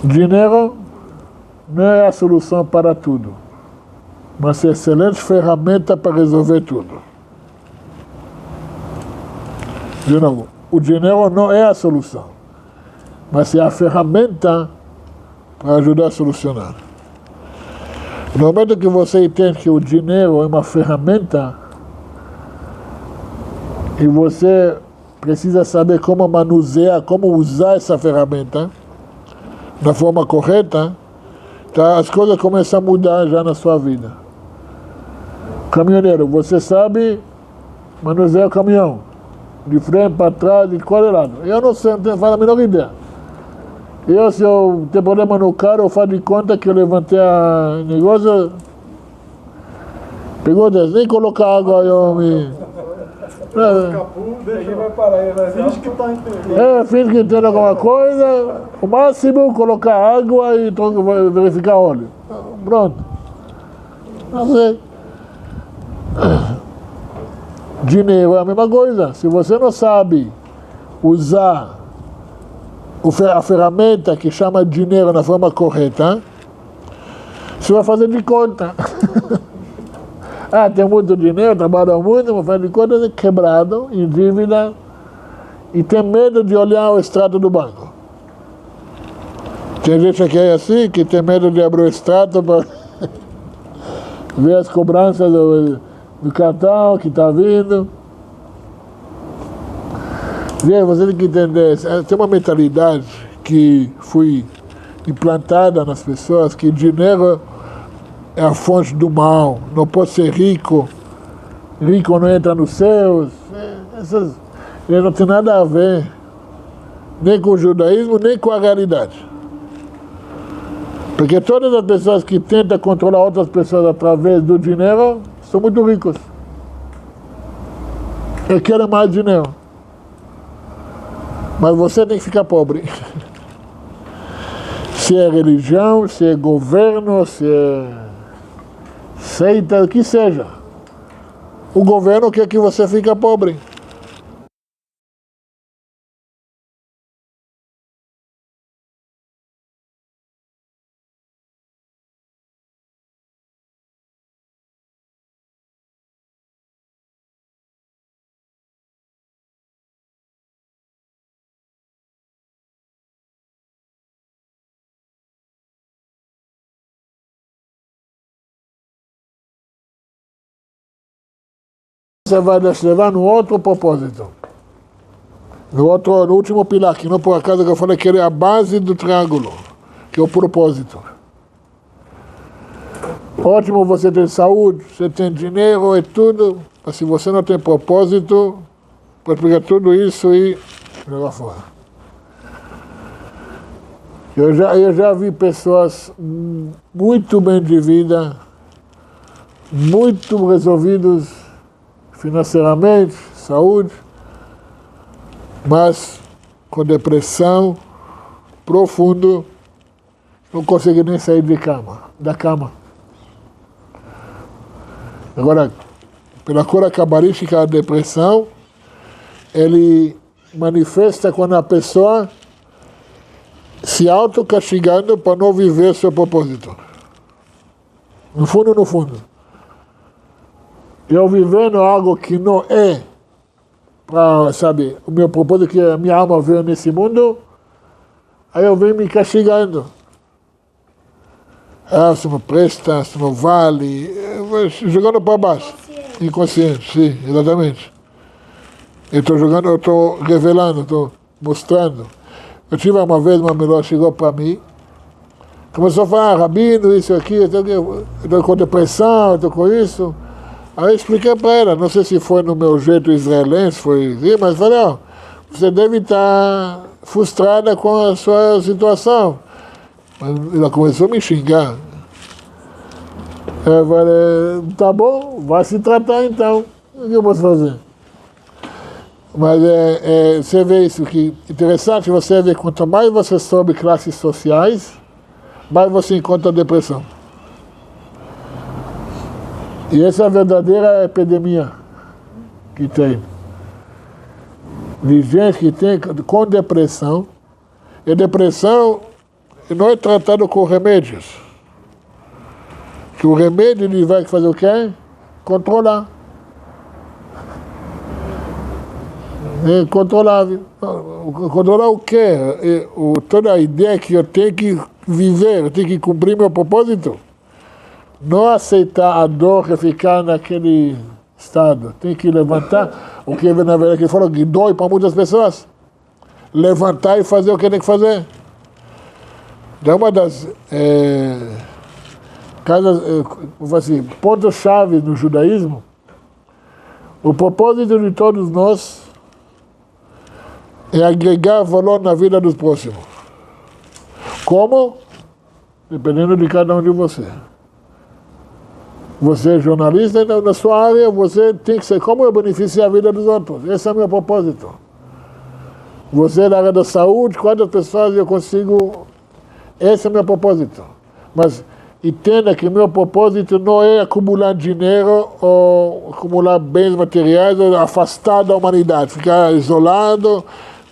Dinheiro não é a solução para tudo, mas é excelente ferramenta para resolver tudo. De novo, o dinheiro não é a solução, mas é a ferramenta para ajudar a solucionar. No momento que você entende que o dinheiro é uma ferramenta e você precisa saber como manusear, como usar essa ferramenta da forma correta, tá? As coisas começam a mudar já na sua vida. Caminhoneiro, você sabe manusear o caminhão, de frente para trás, de qualquer lado. Eu não sei, não faço a menor ideia. Se eu tenho problema no carro, eu faço de conta que eu levantei a negócio, pegou Deus, nem colocar água, eu me... Deixa vai parar aí, finge que tá entendendo. Finge que entende alguma coisa, o máximo colocar água e verificar óleo. Pronto. Não sei. Dinheiro é a mesma coisa. Se você não sabe usar a ferramenta que chama dinheiro na forma correta, você vai fazer de conta. Tem muito dinheiro, trabalha muito, mas faz de conta quebrado, em dívida, e tem medo de olhar o extrato do banco. Tem gente que é assim, que tem medo de abrir o extrato para ver as cobranças do cartão que está vindo. Você tem que entender, tem uma mentalidade que foi implantada nas pessoas, que dinheiro é a fonte do mal, não pode ser rico, rico não entra nos céus. Isso não tem nada a ver, nem com o judaísmo, nem com a realidade. Porque todas as pessoas que tentam controlar outras pessoas através do dinheiro são muito ricos. E querem mais dinheiro. Mas você tem que ficar pobre. Se é religião, se é governo, se é seita, o que seja. O governo quer que você fique pobre. Você vai levar no outro propósito. No último pilar, que não por acaso que eu falei que ele é a base do triângulo, que é o propósito. Ótimo você tem saúde, você tem dinheiro e tudo, mas se você não tem propósito, pode pegar tudo isso e jogar fora. Eu já vi pessoas muito bem de vida, muito resolvidos financeiramente, saúde, mas com depressão profundo, não consegue nem sair da cama. Agora, pela cura cabalística, a depressão, ele manifesta quando a pessoa se autocastigando para não viver seu propósito. No fundo. Eu vivendo algo que não é para, sabe, o meu propósito, que a minha alma veio nesse mundo, aí eu venho me castigando. Você não presta, você não vale, jogando para baixo. Inconsciente, sim, exatamente. Eu estou jogando, eu estou revelando, estou mostrando. Eu tive uma vez, uma mulher chegou para mim, começou a falar, Rabino, isso aqui, eu estou com depressão, eu estou com isso. Aí eu expliquei para ela, não sei se foi no meu jeito israelense, mas falei, você deve estar frustrada com a sua situação. Mas ela começou a me xingar. Eu falei, tá bom, vai se tratar então. O que eu posso fazer? Mas você vê isso que interessante, você vê quanto mais você sobe classes sociais, mais você encontra depressão. E essa é a verdadeira epidemia que tem. De gente que tem com depressão. E depressão não é tratado com remédios. Que o remédio ele vai fazer o quê? Controlar. É controlável. Controlar o quê? Toda a ideia que eu tenho que viver, eu tenho que cumprir meu propósito. Não aceitar a dor e ficar naquele estado. Tem que levantar, o que na verdade que falou que dói para muitas pessoas. Levantar e fazer o que tem que fazer. É uma das assim, pontos-chave no judaísmo. O propósito de todos nós é agregar valor na vida dos próximos. Como? Dependendo de cada um de vocês. Você é jornalista, então, na sua área, você tem que ser como eu beneficiar a vida dos outros. Esse é o meu propósito. Você é da área da saúde, quantas pessoas eu consigo... Esse é o meu propósito. Mas entenda que meu propósito não é acumular dinheiro ou acumular bens materiais ou afastar da humanidade, ficar isolado,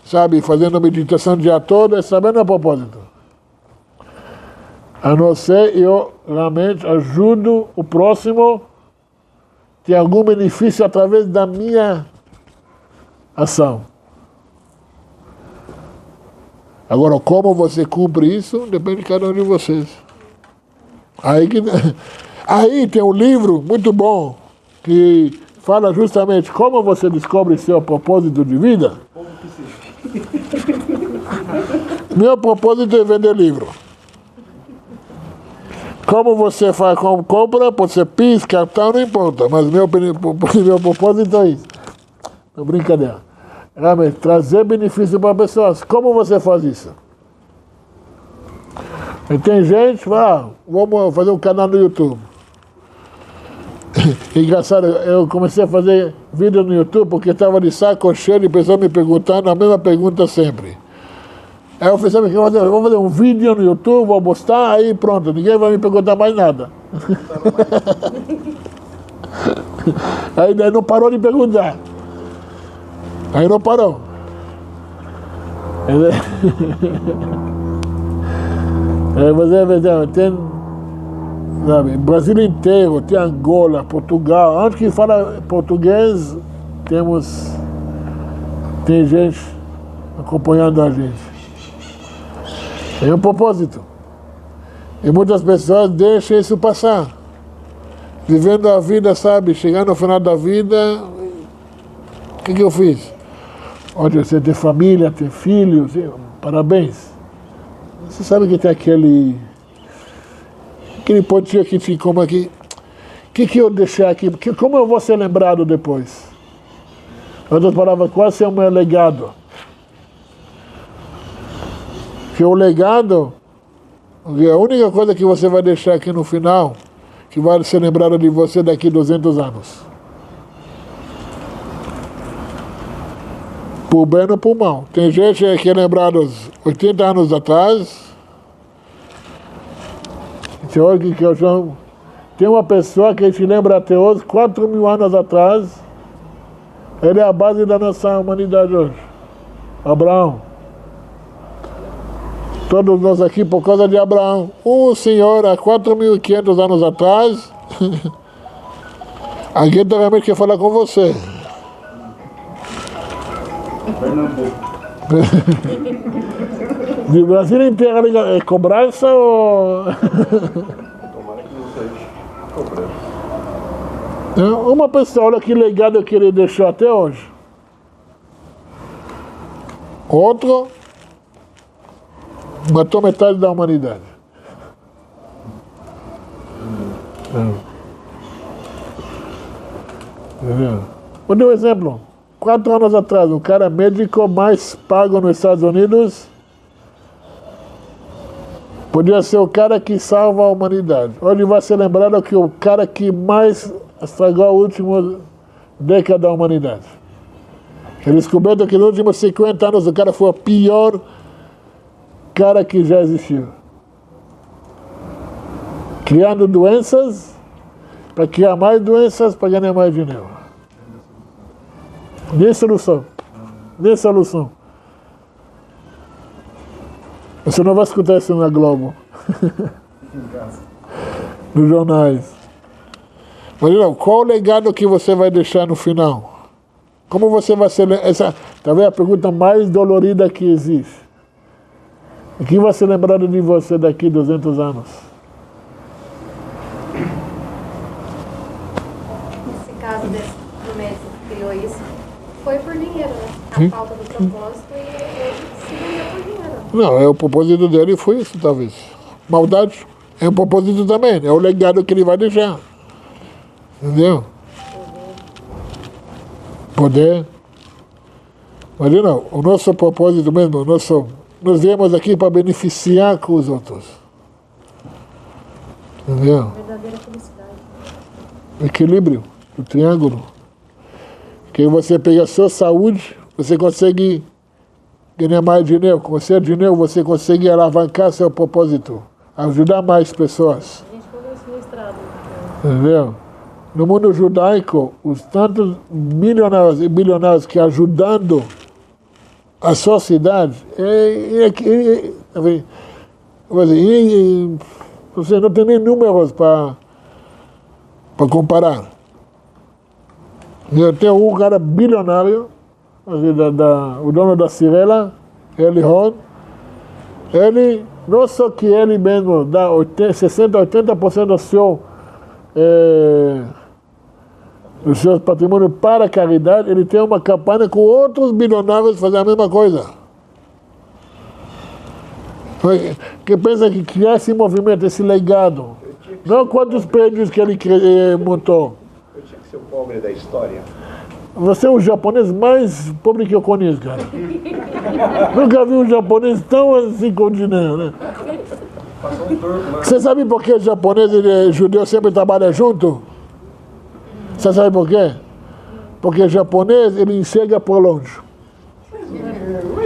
sabe, fazendo meditação o dia todo, esse também não é propósito. A não ser eu realmente ajudo o próximo, ter algum benefício através da minha ação. Agora, como você cumpre isso, depende de cada um de vocês. Aí tem um livro muito bom que fala justamente como você descobre seu propósito de vida. Meu propósito é vender livro. Como você faz, como compra, pode ser PIS, cartão, não importa. Mas meu propósito é isso. Não, brincadeira. Realmente, trazer benefício para pessoas. Como você faz isso? E tem gente que fala, vamos fazer um canal no YouTube. Engraçado, eu comecei a fazer vídeo no YouTube porque estava de saco cheio de pessoas me perguntando a mesma pergunta sempre. Aí eu falei, sabe o que eu vou fazer um vídeo no YouTube, vou postar, aí pronto, ninguém vai me perguntar mais nada. Aí daí não parou de perguntar. Aí não parou. Tem, sabe, Brasil inteiro, tem Angola, Portugal. Onde que fala português, tem gente acompanhando a gente. É um propósito. E muitas pessoas deixam isso passar. Vivendo a vida, sabe, chegando no final da vida, o que eu fiz? Olha, você tem família, tem filhos, parabéns. Você sabe que tem aquele pontinho que fica como aqui. O que eu deixei aqui? Como eu vou ser lembrado depois? Em outras palavras, qual é o meu legado? Que o legado, a única coisa que você vai deixar aqui no final, que vai ser lembrado de você daqui a 200 anos. Por bem ou por mal. Tem gente que é lembrado 80 anos atrás. Que eu chamo, tem uma pessoa que a gente lembra até hoje, 4.000 anos atrás. Ele é a base da nossa humanidade hoje. Abraão. Todos nós aqui por causa de Abraão. Um senhor há 4.500 anos atrás. Alguém realmente quer falar com você. De Brasil inteiro é cobrança ou... Tomara que não seja cobrança. Uma pessoa, olha que legado que ele deixou até hoje. Outro matou metade da humanidade. Vou dar um exemplo. 4 anos atrás, o cara médico mais pago nos Estados Unidos podia ser o cara que salva a humanidade. Hoje vai ser lembrado que o cara que mais estragou a última década da humanidade. Eles descobriram que nos últimos 50 anos o cara foi o pior cara que já existiu. Criando doenças, para criar mais doenças, para ganhar mais dinheiro. Nem solução. Nem solução. Você não vai escutar isso na Globo. Nos jornais. Mas não, qual o legado que você vai deixar no final? Como você vai ser... Talvez a pergunta mais dolorida que existe. O que vai ser lembrado de você daqui a 200 anos? Nesse caso do médico que criou isso, foi por dinheiro, né? A falta do propósito e ele se vendeu por dinheiro. Não, o propósito dele foi isso, talvez. Maldade é um propósito também, é o legado que ele vai deixar. Entendeu? Poder. Mas não, o nosso propósito mesmo, nós viemos aqui para beneficiar com os outros. Entendeu? Verdadeira felicidade. Equilíbrio, o triângulo. Que você pega a sua saúde, você consegue ganhar mais dinheiro. Com seu dinheiro, você consegue alavancar seu propósito, ajudar mais pessoas. A gente falou isso no estrado. Entendeu? No mundo judaico, os tantos milionários e bilionários que ajudando a sociedade, você não tem nem números para comparar. Eu tenho um cara bilionário, o dono da Cirela, Eli Hon, ele, não só que ele mesmo dá 60%, 80% do seu patrimônio para a caridade, ele tem uma campanha com outros bilionários fazer a mesma coisa. Que pensa que criar esse movimento, esse legado, não quantos prédios que ele montou. Eu tinha que ser o pobre da história. Você é o japonês mais pobre que eu conheço, cara. Nunca vi um japonês tão assim com dinheiro, né? Você sabe por que o japonês e o judeu sempre trabalham junto? Você sabe por quê? Porque o japonês, ele enxerga por longe.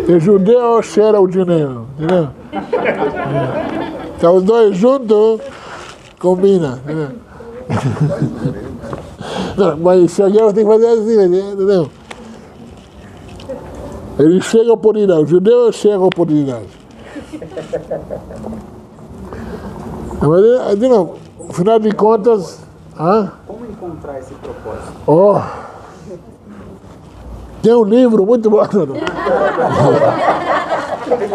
E o judeu cheira o dinheiro, entendeu? Então os dois juntos, combina, entendeu? Não, mas enxergar tem que fazer assim, entendeu? Ele chega a oportunidade, o judeu chega a oportunidade. Mas, de novo, afinal de contas... Como encontrar esse propósito? Tem um livro muito bom,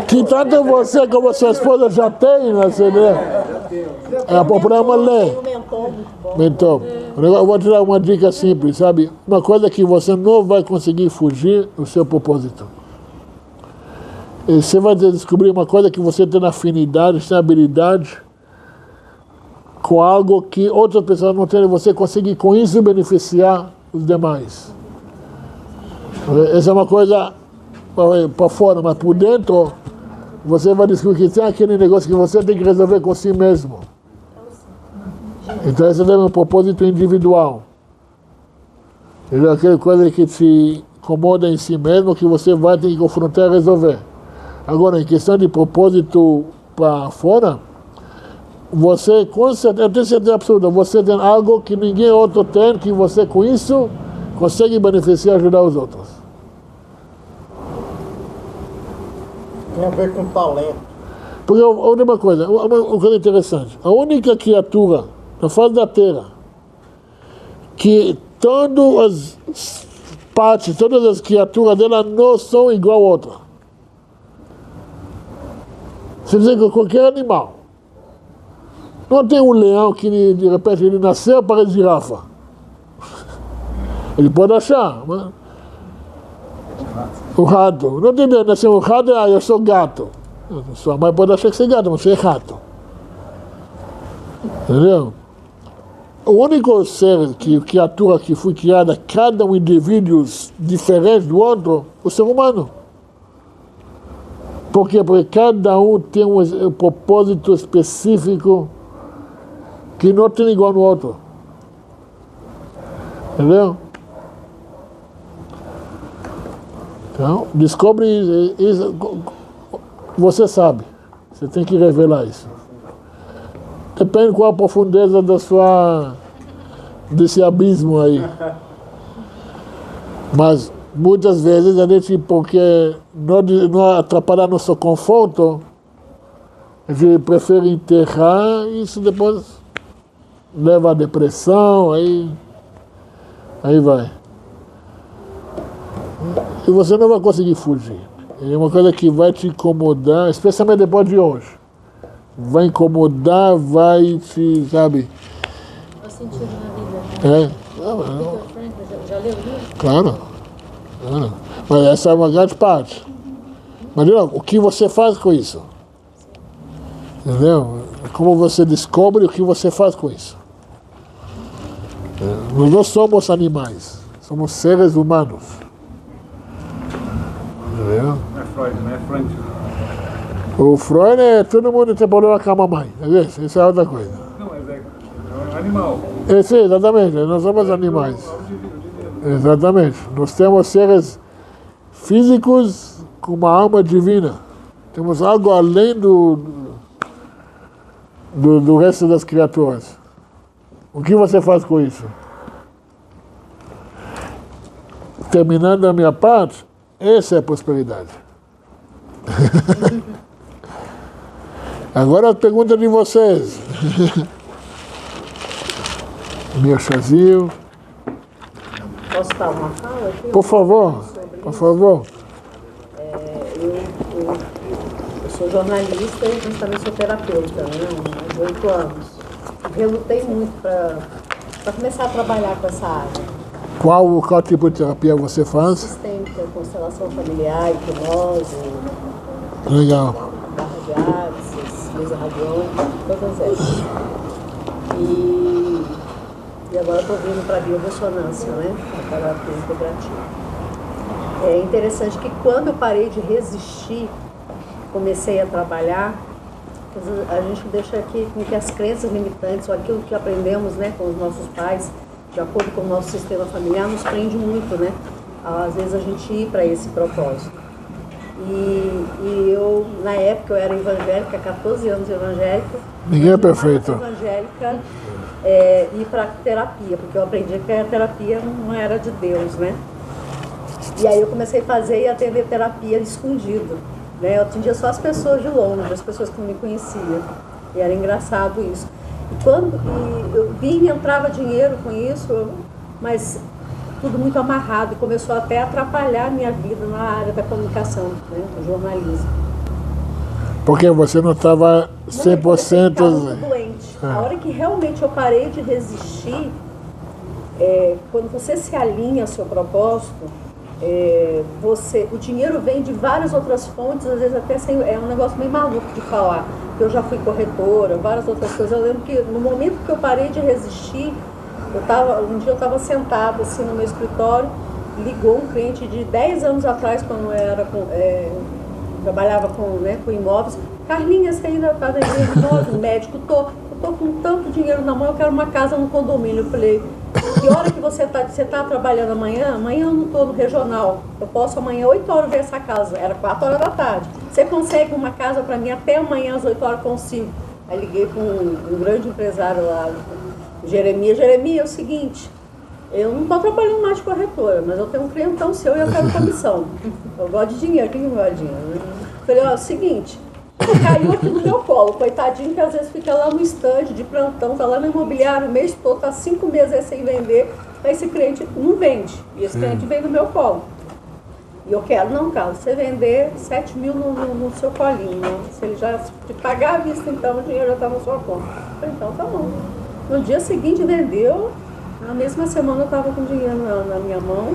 que tanto você como sua esposa já tem na CD. É o programa Lê. Mentor. Eu vou te dar uma dica simples, sabe? Uma coisa que você não vai conseguir fugir do seu propósito. E você vai descobrir uma coisa que você tem afinidade, tem habilidade com algo que outras pessoas não têm, você consegue com isso beneficiar os demais. Essa é uma coisa para fora, mas por dentro você vai descobrir que tem aquele negócio que você tem que resolver com si mesmo. Então esse é um propósito individual. É aquela coisa que te incomoda em si mesmo, que você vai ter que confrontar e resolver. Agora, em questão de propósito para fora, você, com certeza, eu tenho certeza absoluta, você tem algo que ninguém outro tem, que você com isso consegue beneficiar e ajudar os outros. Tem a ver com talento. Porque, olha uma coisa interessante, a única criatura na face da Terra que todas as partes, todas as criaturas dela não são igual a outra. Você dizer que qualquer animal, não tem um leão que de repente ele nasceu para girafa. Ele pode achar, mas... O rato. Não tem nasceu um rato, eu sou gato. Sua mãe pode achar que você é gato, mas você é rato. Entendeu? O único ser, criatura que foi criada, cada um indivíduo diferente do outro, o ser humano. Por quê? Porque cada um tem um propósito específico que não tem igual no outro. Entendeu? Então, descobre isso. Você sabe. Você tem que revelar isso. Depende qual a profundeza desse abismo aí. Mas muitas vezes a gente, porque não atrapalhar nosso conforto, a gente prefere enterrar e isso depois leva à depressão, aí vai. E você não vai conseguir fugir. É uma coisa que vai te incomodar, especialmente depois de hoje. Vai incomodar, vai te, sabe? O sentido na vida. Já leu o livro? Claro. Mas essa é uma grande parte. Mas não, o que você faz com isso? Entendeu? Como você descobre o que você faz com isso. Nós não somos animais, somos seres humanos. Entendeu? Não é Freud, não é Freud. O Freud é todo mundo tem problema com a mamãe. Isso é outra coisa. Não, mas é um animal. Sim, exatamente, nós somos animais. Exatamente. Nós temos seres físicos com uma alma divina. Temos algo além do resto das criaturas. O que você faz com isso? Terminando a minha parte, essa é a prosperidade. Agora a pergunta de vocês. Meu chazinho. Posso dar uma fala aqui? Por favor, por favor. Eu sou jornalista e também sou terapeuta, né? Há 8 anos. Relutei muito para começar a trabalhar com essa área. Qual tipo de terapia você faz? Sistêmica, constelação familiar, hipnose, Legal. barra de axis, mesa radiônica, todas essas. E agora estou vindo para a biorressonância, né? A terapia integrativa. É interessante que quando eu parei de resistir, comecei a trabalhar, a gente deixa aqui com que as crenças limitantes, ou aquilo que aprendemos, né, com os nossos pais, de acordo com o nosso sistema familiar, nos prende muito, né? Às vezes a gente ir para esse propósito. E eu, na época, eu era evangélica, 14 anos evangélica. Ninguém é perfeito. Evangélica, ir para terapia, porque eu aprendi que a terapia não era de Deus, né? E aí eu comecei a fazer e atender terapia escondido, né? Eu atendia só as pessoas de longe, as pessoas que não me conheciam. E era engraçado isso. E quando eu vinha e entrava dinheiro com isso, mas tudo muito amarrado, e começou até a atrapalhar a minha vida na área da comunicação, né, do jornalismo. Porque você não estava 100%... doente. A hora que realmente eu parei de resistir, quando você se alinha ao seu propósito, o dinheiro vem de várias outras fontes, às vezes até sem, é um negócio meio maluco de falar. Eu já fui corretora, várias outras coisas. Eu lembro que no momento que eu parei de resistir, um dia eu estava sentada assim no meu escritório, ligou um cliente de 10 anos atrás, quando eu era trabalhava com imóveis. Carlinha, você ainda está vendendo imóvel? Médico, eu tô com tanto dinheiro na mão, eu quero uma casa no condomínio. Eu falei, que hora que você tá trabalhando amanhã? Amanhã eu não estou no regional, eu posso amanhã 8 horas ver essa casa, era 4 horas da tarde. Você consegue uma casa para mim até amanhã às 8 horas? Consigo. Aí liguei para um grande empresário lá, Jeremias, é o seguinte, eu não estou trabalhando mais de corretora, mas eu tenho um clientão seu e eu quero comissão. Eu gosto de dinheiro, quem não gosta de dinheiro? Eu falei, é o seguinte, caiu aqui no meu colo, coitadinho que às vezes fica lá no estande de plantão, tá lá no imobiliário o mês todo, tá 5 meses sem vender, aí esse cliente não vende, e esse cliente vem no meu colo. E eu quero, não, Carlos, você vender 7 mil no seu colinho, né? Se ele já te pagar à vista, então o dinheiro já está na sua conta. Eu falei, então tá bom. No dia seguinte vendeu, na mesma semana eu estava com dinheiro na minha mão.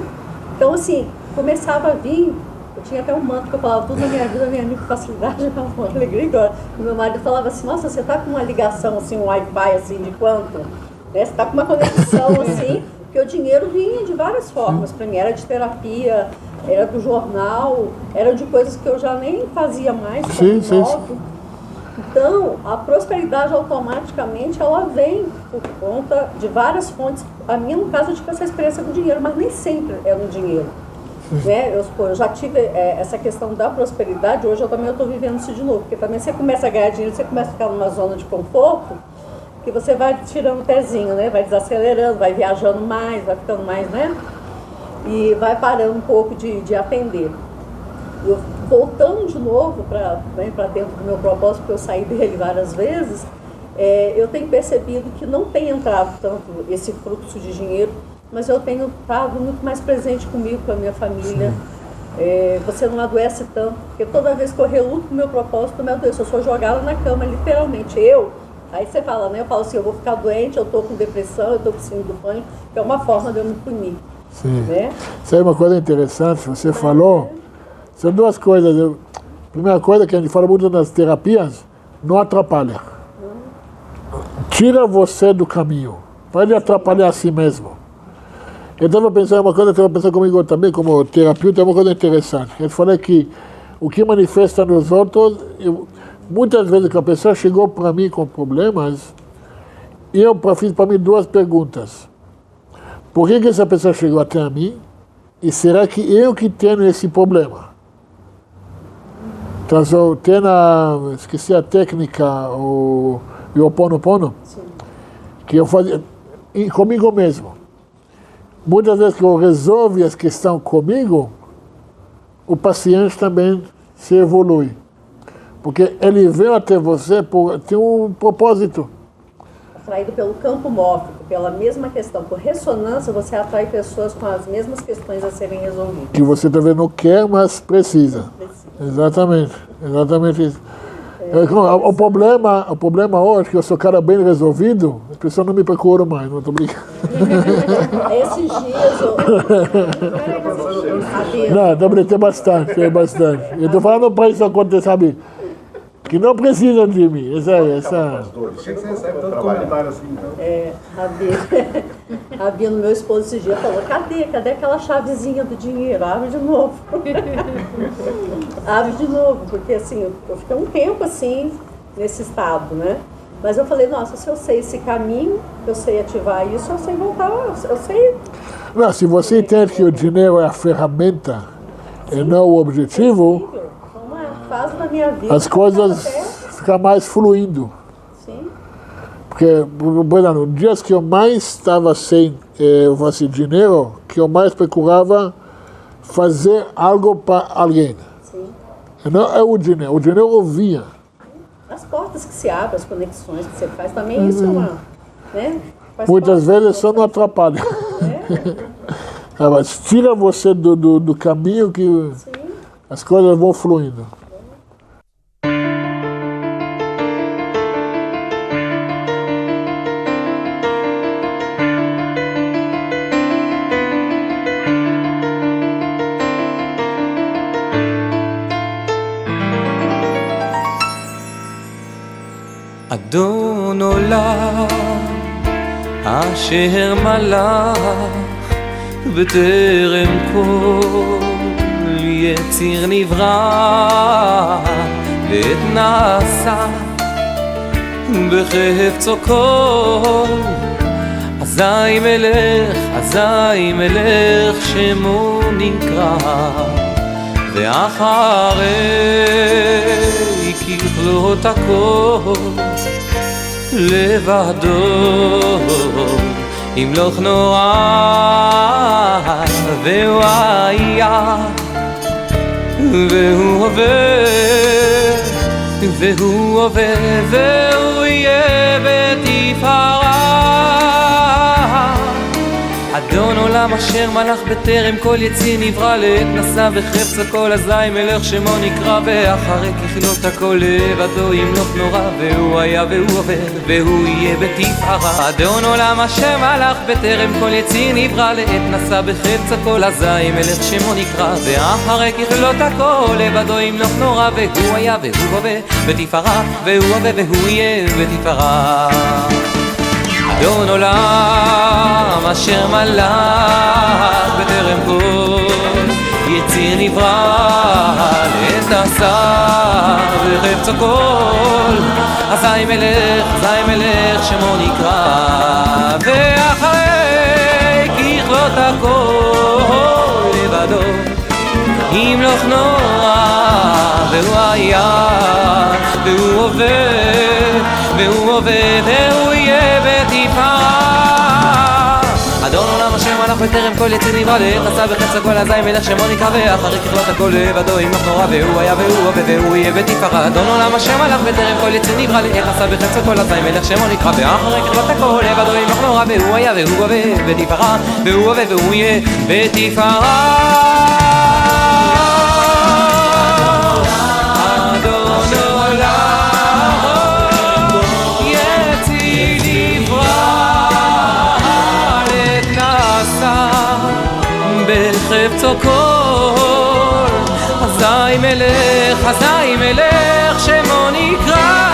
Então assim, começava a vir, eu tinha até um manto que eu falava, tudo na minha vida, minha amiga, facilidade, amor, alegria agora. E meu marido falava assim, nossa, você está com uma ligação assim, um Wi-Fi assim, de quanto? Né? Você está com uma conexão assim, porque o dinheiro vinha de várias formas para mim, era de terapia, era do jornal, era de coisas que eu já nem fazia mais, sim. Então, a prosperidade automaticamente ela vem por conta de várias fontes. A minha, no caso, eu tive essa experiência com dinheiro, mas nem sempre é no dinheiro. Né? Eu já tive essa questão da prosperidade, hoje eu também estou vivendo isso de novo, porque também você começa a ganhar dinheiro, você começa a ficar numa zona de conforto, que você vai tirando o pezinho, né? Vai desacelerando, vai viajando mais, vai ficando mais, né? E vai parando um pouco de atender. Eu, voltando de novo para dentro do meu propósito, porque eu saí dele várias vezes, eu tenho percebido que não tem entrado tanto esse fluxo de dinheiro. mas eu tenho estado muito mais presente comigo, com a minha família. Você não adoece tanto, porque toda vez que eu reluto o meu propósito, eu me adoeço. Eu sou jogada na cama, literalmente. Aí você fala, né? Eu falo assim, eu vou ficar doente, eu estou com depressão, eu estou com síndrome do pânico, que é uma forma de eu me punir. Sim. Né? Isso aí é uma coisa interessante, você falou, são duas coisas. Primeira coisa que a gente fala muito nas terapias, não atrapalha. Tira você do caminho, vai lhe atrapalhar a si mesmo. Eu estava pensando uma coisa, estava pensando comigo também, como terapeuta, é uma coisa interessante. Eu falei que o que manifesta nos outros, muitas vezes que a pessoa chegou para mim com problemas, eu fiz para mim duas perguntas. Por que essa pessoa chegou até mim? E será que eu que tenho esse problema? Então, eu tenho esqueci a técnica, o Ho'oponopono, que eu fazia comigo mesmo. Muitas vezes que eu resolvo as questões comigo, o paciente também se evolui. Porque ele veio até você tem um propósito. Atraído pelo campo mórfico, pela mesma questão. Por ressonância, você atrai pessoas com as mesmas questões a serem resolvidas. Que você também não quer, mas precisa. Exatamente isso. O problema hoje, que eu sou cara bem resolvido, as pessoas não me procuram mais, não estou brincando. Esses dias Não, estou brincando, bastante. Eu estou falando para isso acontecer, sabe? Que não precisam de mim. Essa... Você recebe tanto comentário assim, então. Rabino, meu esposo esse dia falou, cadê aquela chavezinha do dinheiro? Abre de novo. Abre de novo, porque assim, eu fiquei um tempo assim, nesse estado, né? Mas eu falei, nossa, se eu sei esse caminho, eu sei ativar isso, eu sei voltar, eu sei... Não, se você entende que o dinheiro é a ferramenta e não o objetivo, fase da minha vida, as coisas ficam mais fluindo. Sim. Porque, por exemplo, nos dias que eu mais estava sem dinheiro, que eu mais procurava fazer algo para alguém. Sim. Não é o dinheiro eu via. As portas que se abrem, as conexões que você faz, também isso é uma... Né? Muitas vezes só não atrapalha. Mas tira você do caminho que as coisas vão fluindo. אדון עולם אשר מלך בטרם כל יציר נברא ועת נעשה בחפצו כל אזי מלך שמו נקרא ואחרי ככלות הכל לבדו ימלוך נורא והוא היה והוא הווה והוא יהיה בתפארה אדון עולם אשר מלך בטרם כל יציר נברא לעת נשא בחפצו כל אזי מלך שמו נקרא ואחרי ככלות הכל לבדו ימלוך נורא והוא היה והוא הווה והוא יהיה בתפארה אדון עולם אשר מלך בטרם כל יציר נברא לעת נשא בחפצו כל אזי מלך שמו נקרא ואחרי ככלות הכל לבדו ימלוך נורא והוא היה והוא הווה בתפארה והוא הווה והוא יהיה בתפארה אדון עולם אשר מלך בטרם כל יציר נברא לעת נשא בחפצו כל אזי מלך שמו נקרא ואחרי ככלות הכל לבדו ימלוך נורא והוא היה והוא הווה והוא יהיה בתפארה אדון עולם אשר מלך בטרם כל יציר נברא לעת עשה בחפץ הכל אזי מלך שמו נקרא ואחרי ככלות הכל לבדו ימלוך נורא והוא היה והוא הווה והוא יהיה בתפארה אדון עולם השם מלך בטרם כל יציר נברא לעת עשה בחפץ הכל אזי מלך שמו נקרא ואחרי ככלות הכל לבדו ימלוך נורא והוא היה והוא הווה בתפארה והוא הווה והוא יהיה בתפארה בחפצו כל אזי מלך שמו נקרא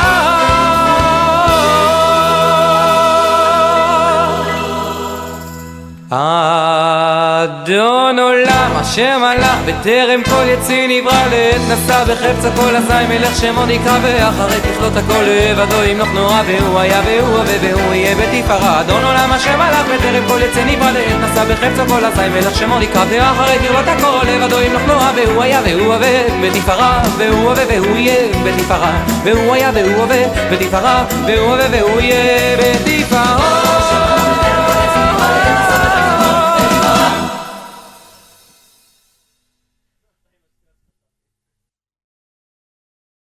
אדון עולם אשר מלך בטרם כל יציר נברא לעת נשא בחפץ הכל אזי מלך שמו נקרא ואחרי ככלות הכל לבדו ימלוך נורא והוא היה והוא הווה והוא יהיה בתפארה אדון עולם אשר מלך בטרם כל יציר נברא לעת נשא בחפץ הכל אזי מלך שמו נקרא ואחרי ככלות הכל לבדו ימלוך נורא והוא היה והוא הווה בתפארה והוא הווה והוא יהיה בתפארה והוא היה והוא הווה בתפארה והוא הווה והוא יהיה בתפארה